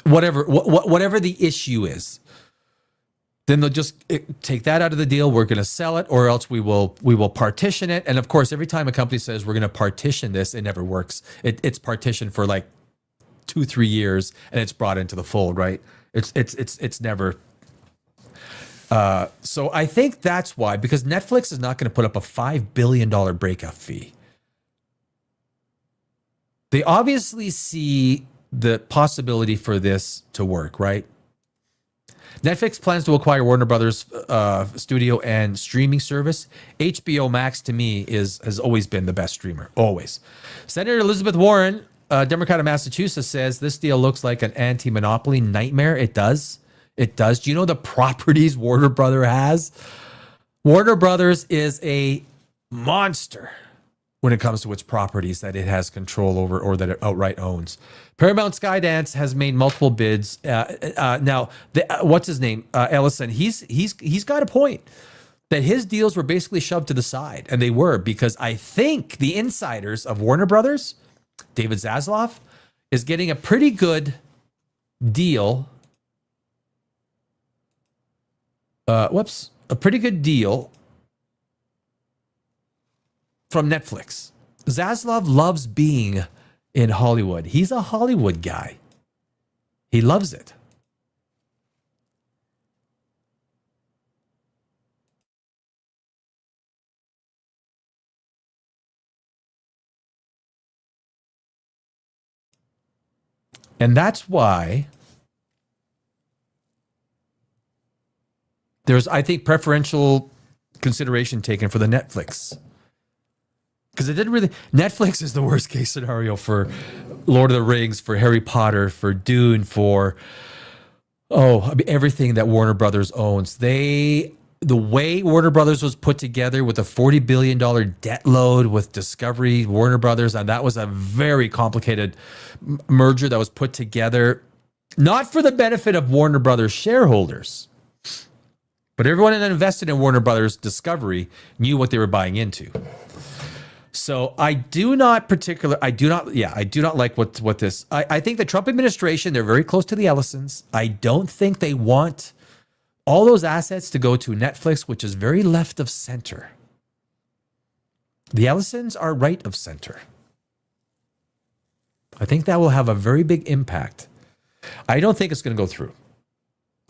whatever the issue is. Then they'll just take that out of the deal. We're going to sell it, or else we will partition it. And of course, every time a company says we're going to partition this, it never works. It's partitioned for like 2-3 years, and it's brought into the fold, right? It's never. So I think that's why, because Netflix is not going to put up a $5 billion breakup fee. They obviously see the possibility for this to work, right? Netflix plans to acquire Warner Brothers studio and streaming service. HBO Max, to me, has always been the best streamer, always. Senator Elizabeth Warren, Democrat of Massachusetts, says this deal looks like an anti-monopoly nightmare. It does. It does. Do you know the properties Warner Brother has? Warner Brothers is a monster when it comes to its properties that it has control over or that it outright owns. Paramount Skydance has made multiple bids. Now, what's his name? Ellison. He's got a point that his deals were basically shoved to the side, and they were because I think the insiders of Warner Brothers, David Zaslav, is getting a pretty good deal. A pretty good deal from Netflix. Zaslav loves being in Hollywood. He's a Hollywood guy. He loves it. And that's why there's, I think, preferential consideration taken for the Netflix. Because it didn't really... Netflix is the worst case scenario for Lord of the Rings, for Harry Potter, for Dune, for... everything that Warner Brothers owns. The way Warner Brothers was put together with a $40 billion debt load with Discovery, Warner Brothers, and that was a very complicated merger that was put together, not for the benefit of Warner Brothers shareholders, but everyone that invested in Warner Brothers Discovery knew what they were buying into. So I do not like what this, I think the Trump administration, they're very close to the Ellisons. I don't think they want all those assets to go to Netflix, which is very left of center. The Ellisons are right of center. I think that will have a very big impact. I don't think it's going to go through.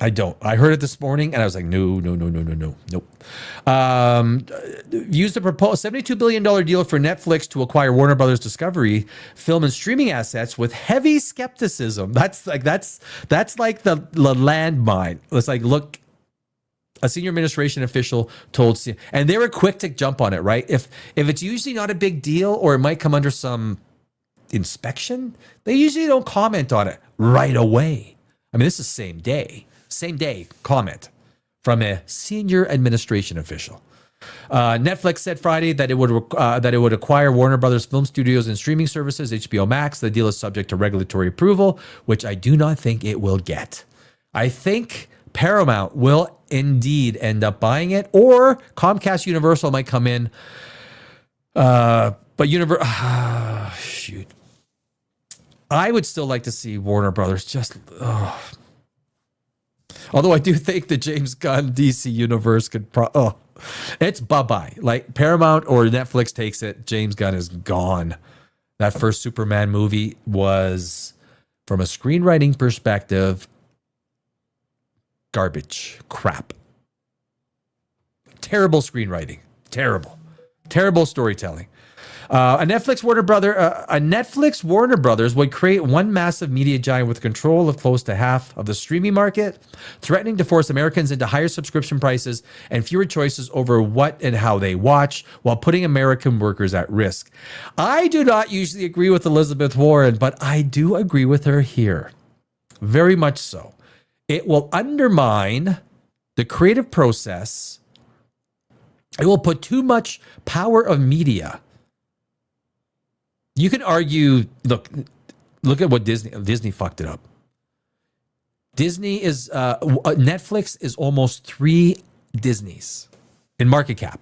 I don't. I heard it this morning and I was like, no. Nope. Used to propose $72 billion deal for Netflix to acquire Warner Brothers Discovery film and streaming assets with heavy skepticism. That's like the landmine. It's like, look, a senior administration official told, and they were quick to jump on it, right? If it's usually not a big deal or it might come under some inspection, they usually don't comment on it right away. I mean, this is same day comment from a senior administration official. Netflix said Friday that it would acquire Warner Brothers film studios and streaming services, HBO Max. The deal is subject to regulatory approval, which I do not think it will get. I think Paramount will indeed end up buying it, or Comcast Universal might come in. Shoot. I would still like to see Warner Brothers just... Although I do think the James Gunn DC universe could... it's bye-bye. Like Paramount or Netflix takes it, James Gunn is gone. That first Superman movie was, from a screenwriting perspective, garbage. Crap. Terrible screenwriting. Terrible storytelling. A Netflix Warner Brothers would create one massive media giant with control of close to half of the streaming market, threatening to force Americans into higher subscription prices and fewer choices over what and how they watch, while putting American workers at risk. I do not usually agree with Elizabeth Warren, but I do agree with her here. Very much so. It will undermine the creative process. It will put too much power of media. You can argue, look at what Disney fucked it up. Netflix is almost 3 Disneys in market cap.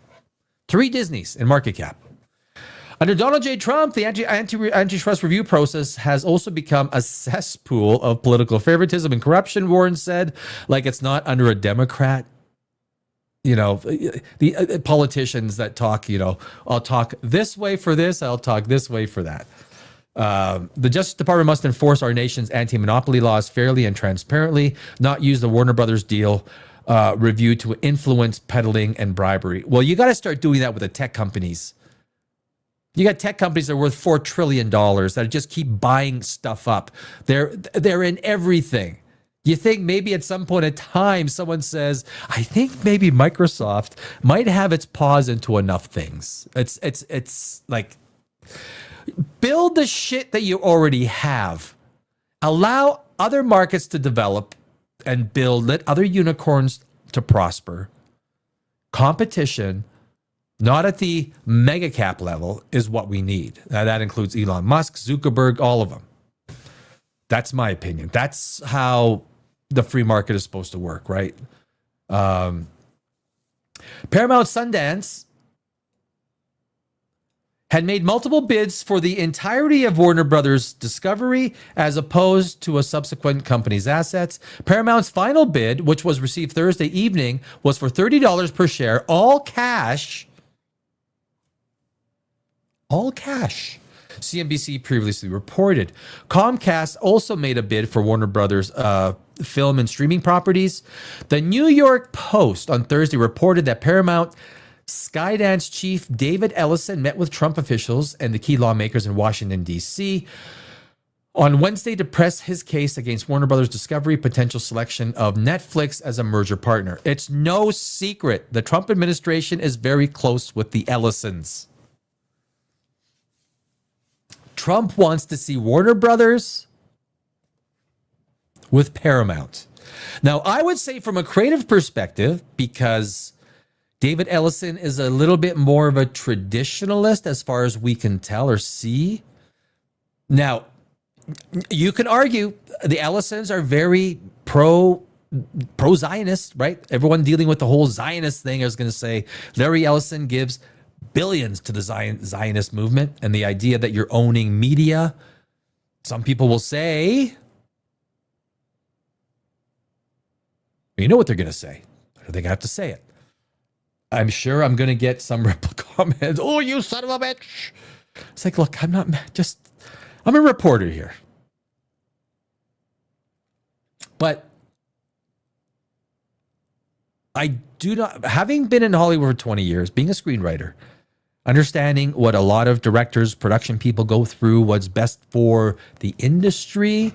3 Disneys in market cap. Under Donald J. Trump, the antitrust review process has also become a cesspool of political favoritism and corruption, Warren said, like it's not under a Democrat. You know, the politicians that talk, I'll talk this way for this, I'll talk this way for that. The Justice Department must enforce our nation's anti-monopoly laws fairly and transparently, not use the Warner Brothers deal review to influence peddling and bribery. Well, you got to start doing that with the tech companies. You got tech companies that are worth $4 trillion that just keep buying stuff up. They're in everything. You think maybe at some point in time someone says, I think maybe Microsoft might have its paws into enough things. It's like, build the shit that you already have. Allow other markets to develop and build, let other unicorns to prosper. Competition, not at the mega cap level, is what we need. Now, that includes Elon Musk, Zuckerberg, all of them. That's my opinion. That's how the free market is supposed to work, right? Paramount Sundance had made multiple bids for the entirety of Warner Brothers Discovery as opposed to a subsequent company's assets. Paramount's final bid, which was received Thursday evening, was for $30 per share, all cash. All cash. CNBC previously reported. Comcast also made a bid for Warner Brothers film and streaming properties. The New York Post on Thursday reported that Paramount Skydance chief David Ellison met with Trump officials and the key lawmakers in Washington, D.C. on Wednesday to press his case against Warner Brothers Discovery potential selection of Netflix as a merger partner. It's no secret the Trump administration is very close with the Ellisons. Trump wants to see Warner Brothers with Paramount. Now, I would say from a creative perspective, because David Ellison is a little bit more of a traditionalist as far as we can tell or see. Now, you can argue the Ellisons are very pro-Zionist, right? Everyone dealing with the whole Zionist thing is going to say Larry Ellison gives billions to the Zionist movement and the idea that you're owning media. Some people will say, you know what they're going to say. I don't think I have to say it. I'm sure I'm going to get some ripple comments. Oh, you son of a bitch. It's like, look, I'm a reporter here. But I do not, having been in Hollywood for 20 years, being a screenwriter, understanding what a lot of directors, production people go through, what's best for the industry,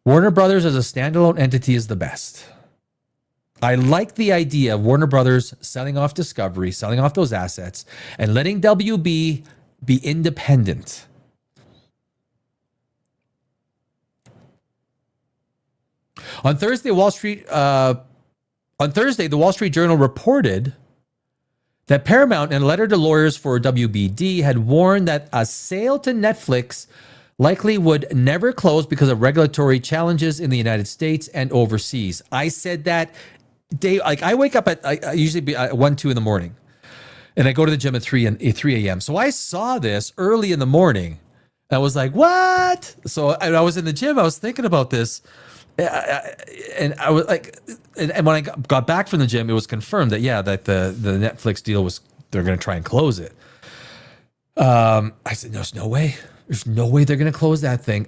Warner Brothers as a standalone entity is the best. I like the idea of Warner Brothers selling off Discovery, selling off those assets, and letting WB be independent. On Thursday, the Wall Street Journal reported that Paramount, in a letter to lawyers for WBD, had warned that a sale to Netflix likely would never close because of regulatory challenges in the United States and overseas. I said that day, like I wake up I usually be at 1, 2 in the morning, and I go to the gym at 3 a.m. So I saw this early in the morning. I was like, what? So I was in the gym. I was thinking about this. And I was like, and when I got back from the gym, it was confirmed that, yeah, that the Netflix deal was, they're going to try and close it. I said, there's no way. There's no way they're going to close that thing.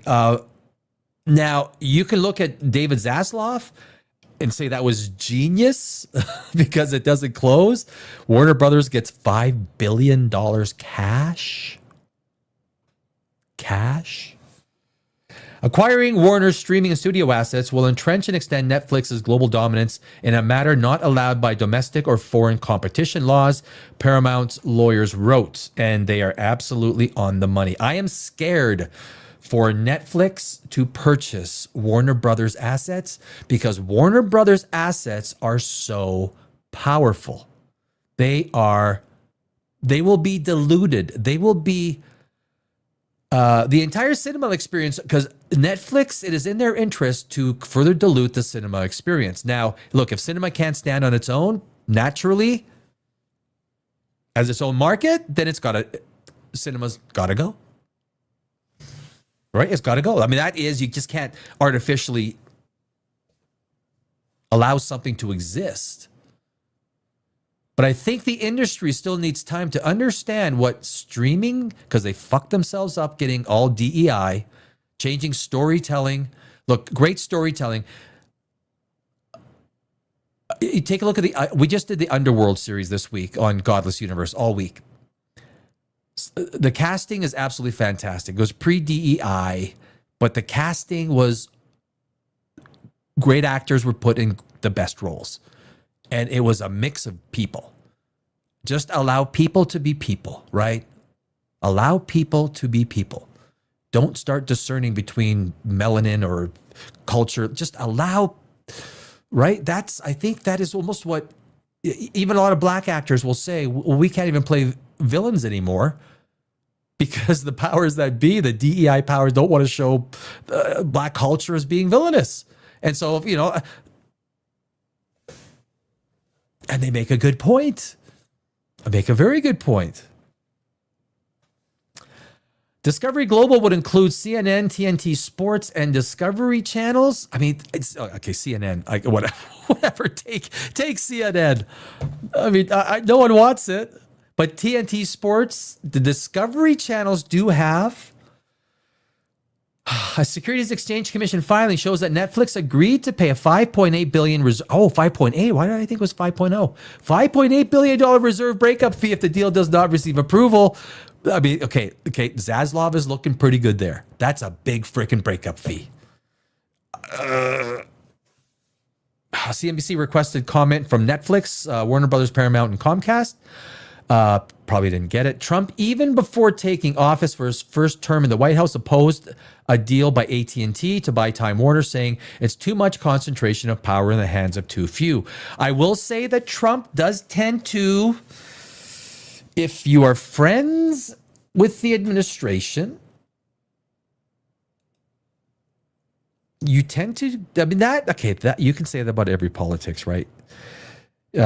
Now, you can look at David Zaslav and say that was genius because it doesn't close. Warner Brothers gets $5 billion cash. Acquiring Warner's streaming and studio assets will entrench and extend Netflix's global dominance in a matter not allowed by domestic or foreign competition laws, Paramount's lawyers wrote, and they are absolutely on the money. I am scared for Netflix to purchase Warner Brothers assets because Warner Brothers assets are so powerful. They will be diluted. They will be the entire cinema experience, because Netflix, it is in their interest to further dilute the cinema experience. Now, look, if cinema can't stand on its own, naturally, as its own market, then cinema's got to go. Right? It's got to go. I mean, you just can't artificially allow something to exist. But I think the industry still needs time to understand what streaming, because they fucked themselves up getting all DEI, changing storytelling. Look, great storytelling. You take a look at we just did the Underworld series this week on Godless Universe all week. The casting is absolutely fantastic. It was pre-DEI, but the casting was great. Actors were put in the best roles. And it was a mix of people. Just allow people to be people, right? Allow people to be people. don't start discerning between melanin or culture. Just allow, right? I think that is almost what even a lot of black actors will say, well, we can't even play villains anymore because the powers that be, the DEI powers, don't want to show black culture as being villainous. And so, and they make a good point. They make a very good point. Discovery Global would include CNN, TNT Sports, and Discovery channels. I mean, it's okay. CNN, whatever. Take CNN. I mean, no one wants it, but TNT Sports, the Discovery channels do have. A Securities Exchange Commission filing shows that Netflix agreed to pay a $5.8 billion 5.8. Why did I think it was 5.0? $5.8 billion reserve breakup fee if the deal does not receive approval. I mean, okay. Zaslav is looking pretty good there. That's a big freaking breakup fee. CNBC requested comment from Netflix, Warner Brothers, Paramount, and Comcast. Probably didn't get it. Trump, even before taking office for his first term in the White House, opposed a deal by AT&T to buy Time Warner, saying it's too much concentration of power in the hands of too few. I will say that Trump does tend to, if you are friends with the administration, you tend to, that you can say that about every politics, right? You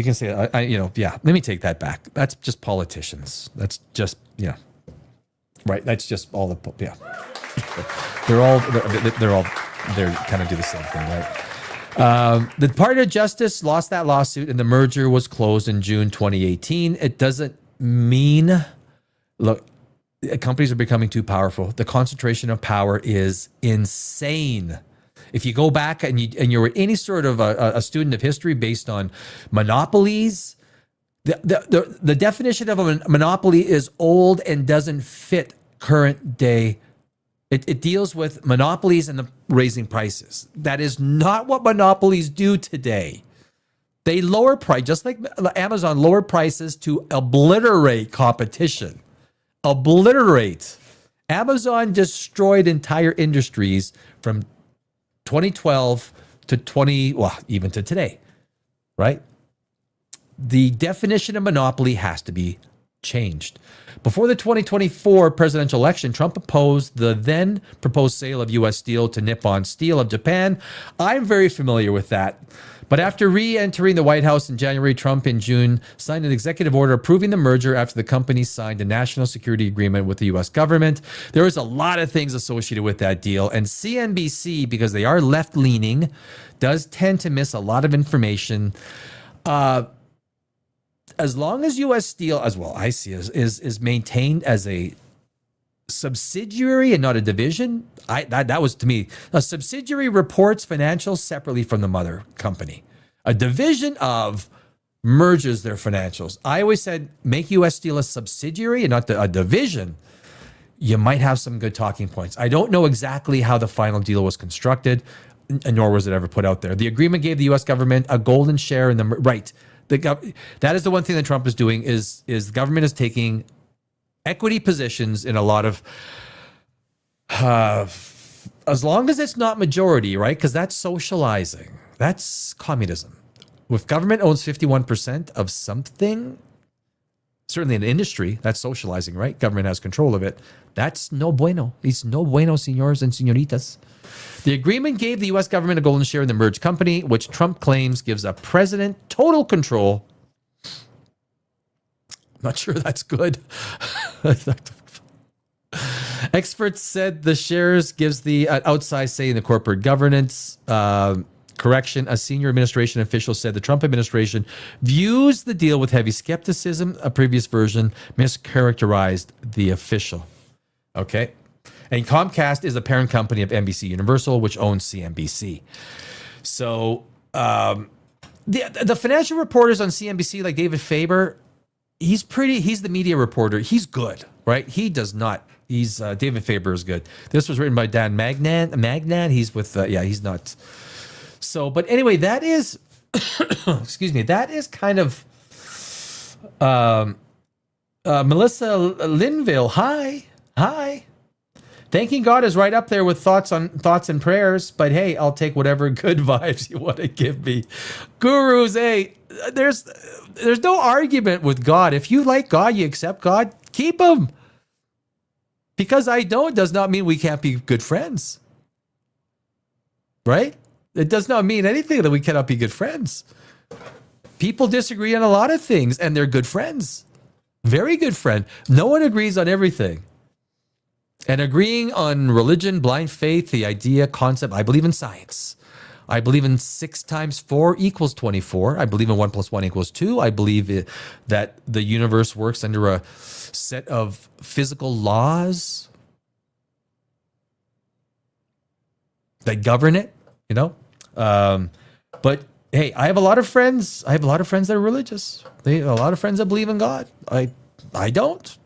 can say, let me take that back. That's just politicians. That's just, right. That's just all they kind of do the same thing, right? The Department of Justice lost that lawsuit and the merger was closed in June 2018. It doesn't mean, look, companies are becoming too powerful. The concentration of power is insane. If you go back and you're any sort of a student of history based on monopolies, the definition of a monopoly is old and doesn't fit current day. It deals with monopolies and the raising prices. That is not what monopolies do today. They lower price, just like Amazon lowered prices to obliterate competition. Obliterate. Amazon destroyed entire industries from 2012 to even to today, right? The definition of monopoly has to be changed. Before the 2024 presidential election, Trump opposed the then proposed sale of U.S. Steel to Nippon Steel of Japan. I'm very familiar with that. But after re-entering the White House in January, Trump in June signed an executive order approving the merger after the company signed a national security agreement with the U.S. government. There was a lot of things associated with that deal. And CNBC, because they are left-leaning, does tend to miss a lot of information. As long as U.S. Steel, as well, I see, is maintained as a subsidiary and not a division, that was, to me, a subsidiary reports financials separately from the mother company. A division of merges their financials. I always said make U.S. Steel a subsidiary and not a division. You might have some good talking points. I don't know exactly how the final deal was constructed, nor was it ever put out there. The agreement gave the U.S. government a golden share in the right. That is the one thing that Trump is doing is the government is taking equity positions in a lot of, as long as it's not majority, right? Because that's socializing. That's communism. If government owns 51% of something, certainly an industry, that's socializing, right? Government has control of it. That's no bueno. It's no bueno, senores and senoritas. The agreement gave the U.S. government a golden share in the merged company, which Trump claims gives a president total control. Not sure that's good. Experts said the shares gives the outsized say in the corporate governance. Correction, a senior administration official said the Trump administration views the deal with heavy skepticism. A previous version mischaracterized the official. Okay. And Comcast is the parent company of NBC Universal, which owns CNBC. So the financial reporters on CNBC, like David Faber, he's the media reporter. He's good, right? He does not. David Faber is good. This was written by Dan Magnan. He's with, he's not. So, but anyway, that is, excuse me, that is kind of, Melissa Linville. Hi. Thanking God is right up there with thoughts and prayers, but hey, I'll take whatever good vibes you want to give me. Gurus, hey, there's no argument with God. If you like God, you accept God, keep him. Because I don't does not mean we can't be good friends. Right? It does not mean anything that we cannot be good friends. People disagree on a lot of things and they're good friends. Very good friend. No one agrees on everything. And agreeing on religion, blind faith, the idea, concept, I believe in science. I believe in 6 times 4 equals 24. I believe in 1 plus 1 equals 2. I believe that the universe works under a set of physical laws that govern it, you know? But hey, I have a lot of friends. I have a lot of friends that are religious. A lot of friends that believe in God. I don't.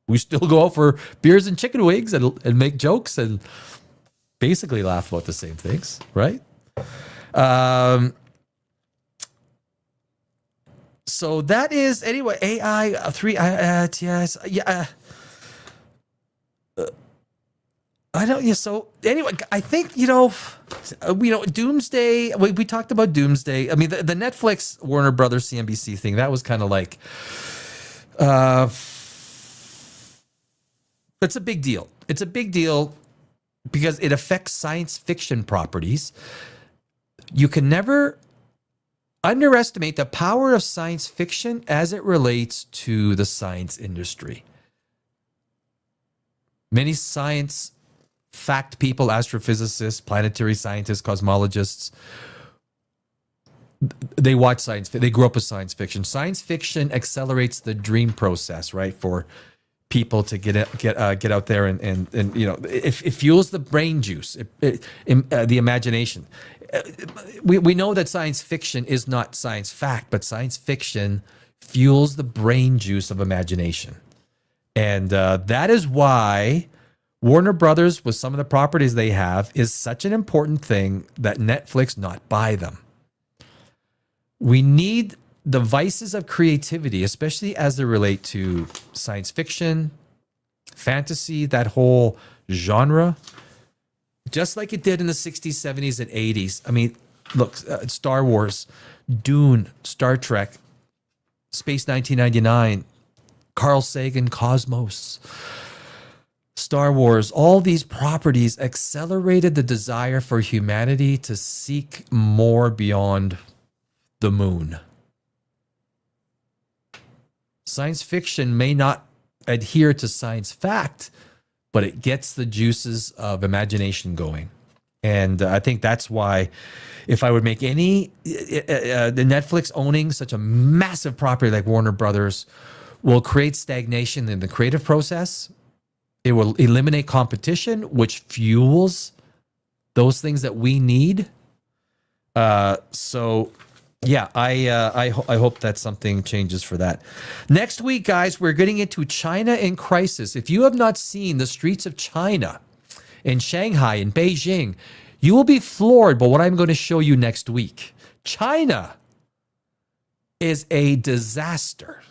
We still go out for beers and chicken wings and make jokes and basically laugh about the same things, right? So that is anyway. AI 3. Yes, yeah. I don't. Yeah. So anyway, I think Doomsday. We talked about Doomsday. I mean, the Netflix Warner Brothers CNBC thing, that was kind of like. It's a big deal. It's a big deal because it affects science fiction properties. You can never underestimate the power of science fiction as it relates to the science industry. Many science fact people, astrophysicists, planetary scientists, cosmologists, they watch science. They grew up with science fiction. Science fiction accelerates the dream process, right? For people to get out there and it fuels the brain juice, the imagination. We know that science fiction is not science fact, but science fiction fuels the brain juice of imagination, and that is why Warner Brothers, with some of the properties they have, is such an important thing that Netflix not buy them. We need the vices of creativity, especially as they relate to science fiction, fantasy, that whole genre, just like it did in the 60s, 70s, and 80s. I mean, look, Star Wars, Dune, Star Trek, Space 1999, Carl Sagan, Cosmos, Star Wars, all these properties accelerated the desire for humanity to seek more beyond the moon. Science fiction may not adhere to science fact, but it gets the juices of imagination going. And I think that's why if I would make the Netflix owning such a massive property like Warner Brothers will create stagnation in the creative process. It will eliminate competition, which fuels those things that we need. Yeah, I hope that something changes for that. Next week, guys, we're getting into China in crisis. If you have not seen the streets of China in Shanghai and Beijing, you will be floored by what I'm going to show you next week. China is a disaster.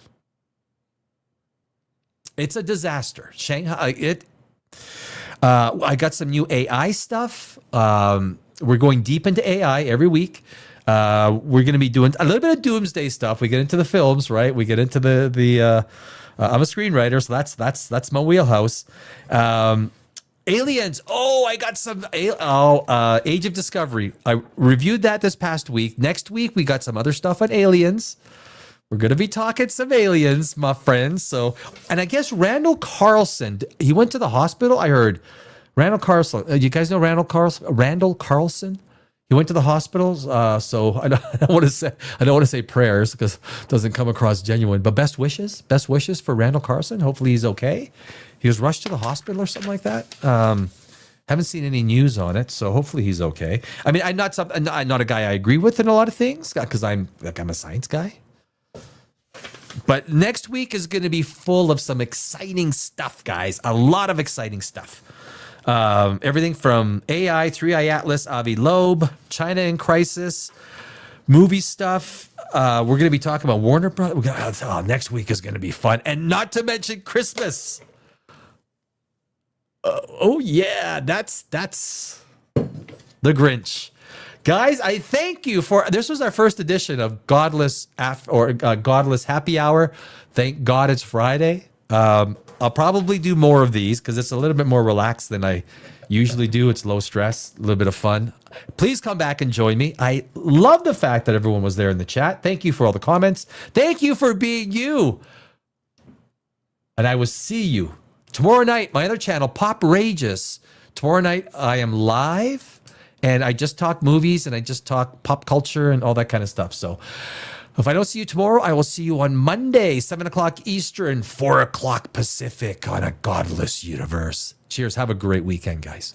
It's a disaster. Shanghai, I got some new AI stuff. We're going deep into AI every week. We're going to be doing a little bit of doomsday stuff. We get into the films, right? We get into I'm a screenwriter, so that's my wheelhouse. Aliens. Oh, I got some. Age of Discovery. I reviewed that this past week. Next week, we got some other stuff on aliens. We're going to be talking some aliens, my friends. So, and I guess Randall Carlson, he went to the hospital. I heard Randall Carlson. You guys know Randall Carlson? He went to the hospital. So I don't want to say prayers because it doesn't come across genuine. But best wishes for Randall Carlson. Hopefully he's okay. He was rushed to the hospital or something like that. Haven't seen any news on it, so hopefully he's okay. I mean, I'm not a guy I agree with in a lot of things because I'm a science guy. But next week is going to be full of some exciting stuff, guys. A lot of exciting stuff. Everything from AI, 3i Atlas, Avi Loeb, China in crisis, movie stuff. We're going to be talking about Warner Brothers. Next week is going to be fun. And not to mention Christmas. Oh yeah, that's the Grinch. Guys, I thank you for this. Was our first edition of Godless Godless Happy Hour. Thank God it's Friday. I'll probably do more of these because it's a little bit more relaxed than I usually do. It's low stress, a little bit of fun. Please come back and join me. I love the fact that everyone was there in the chat. Thank you for all the comments. Thank you for being you. And I will see you tomorrow night, my other channel, Pop Rageous. Tomorrow night, I am live. And I just talk movies and I just talk pop culture and all that kind of stuff. So if I don't see you tomorrow, I will see you on Monday, 7 o'clock Eastern, 4 o'clock Pacific on a godless universe. Cheers. Have a great weekend, guys.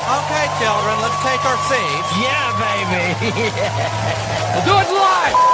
Okay, children, let's take our seats. Yeah, baby. We'll do it live.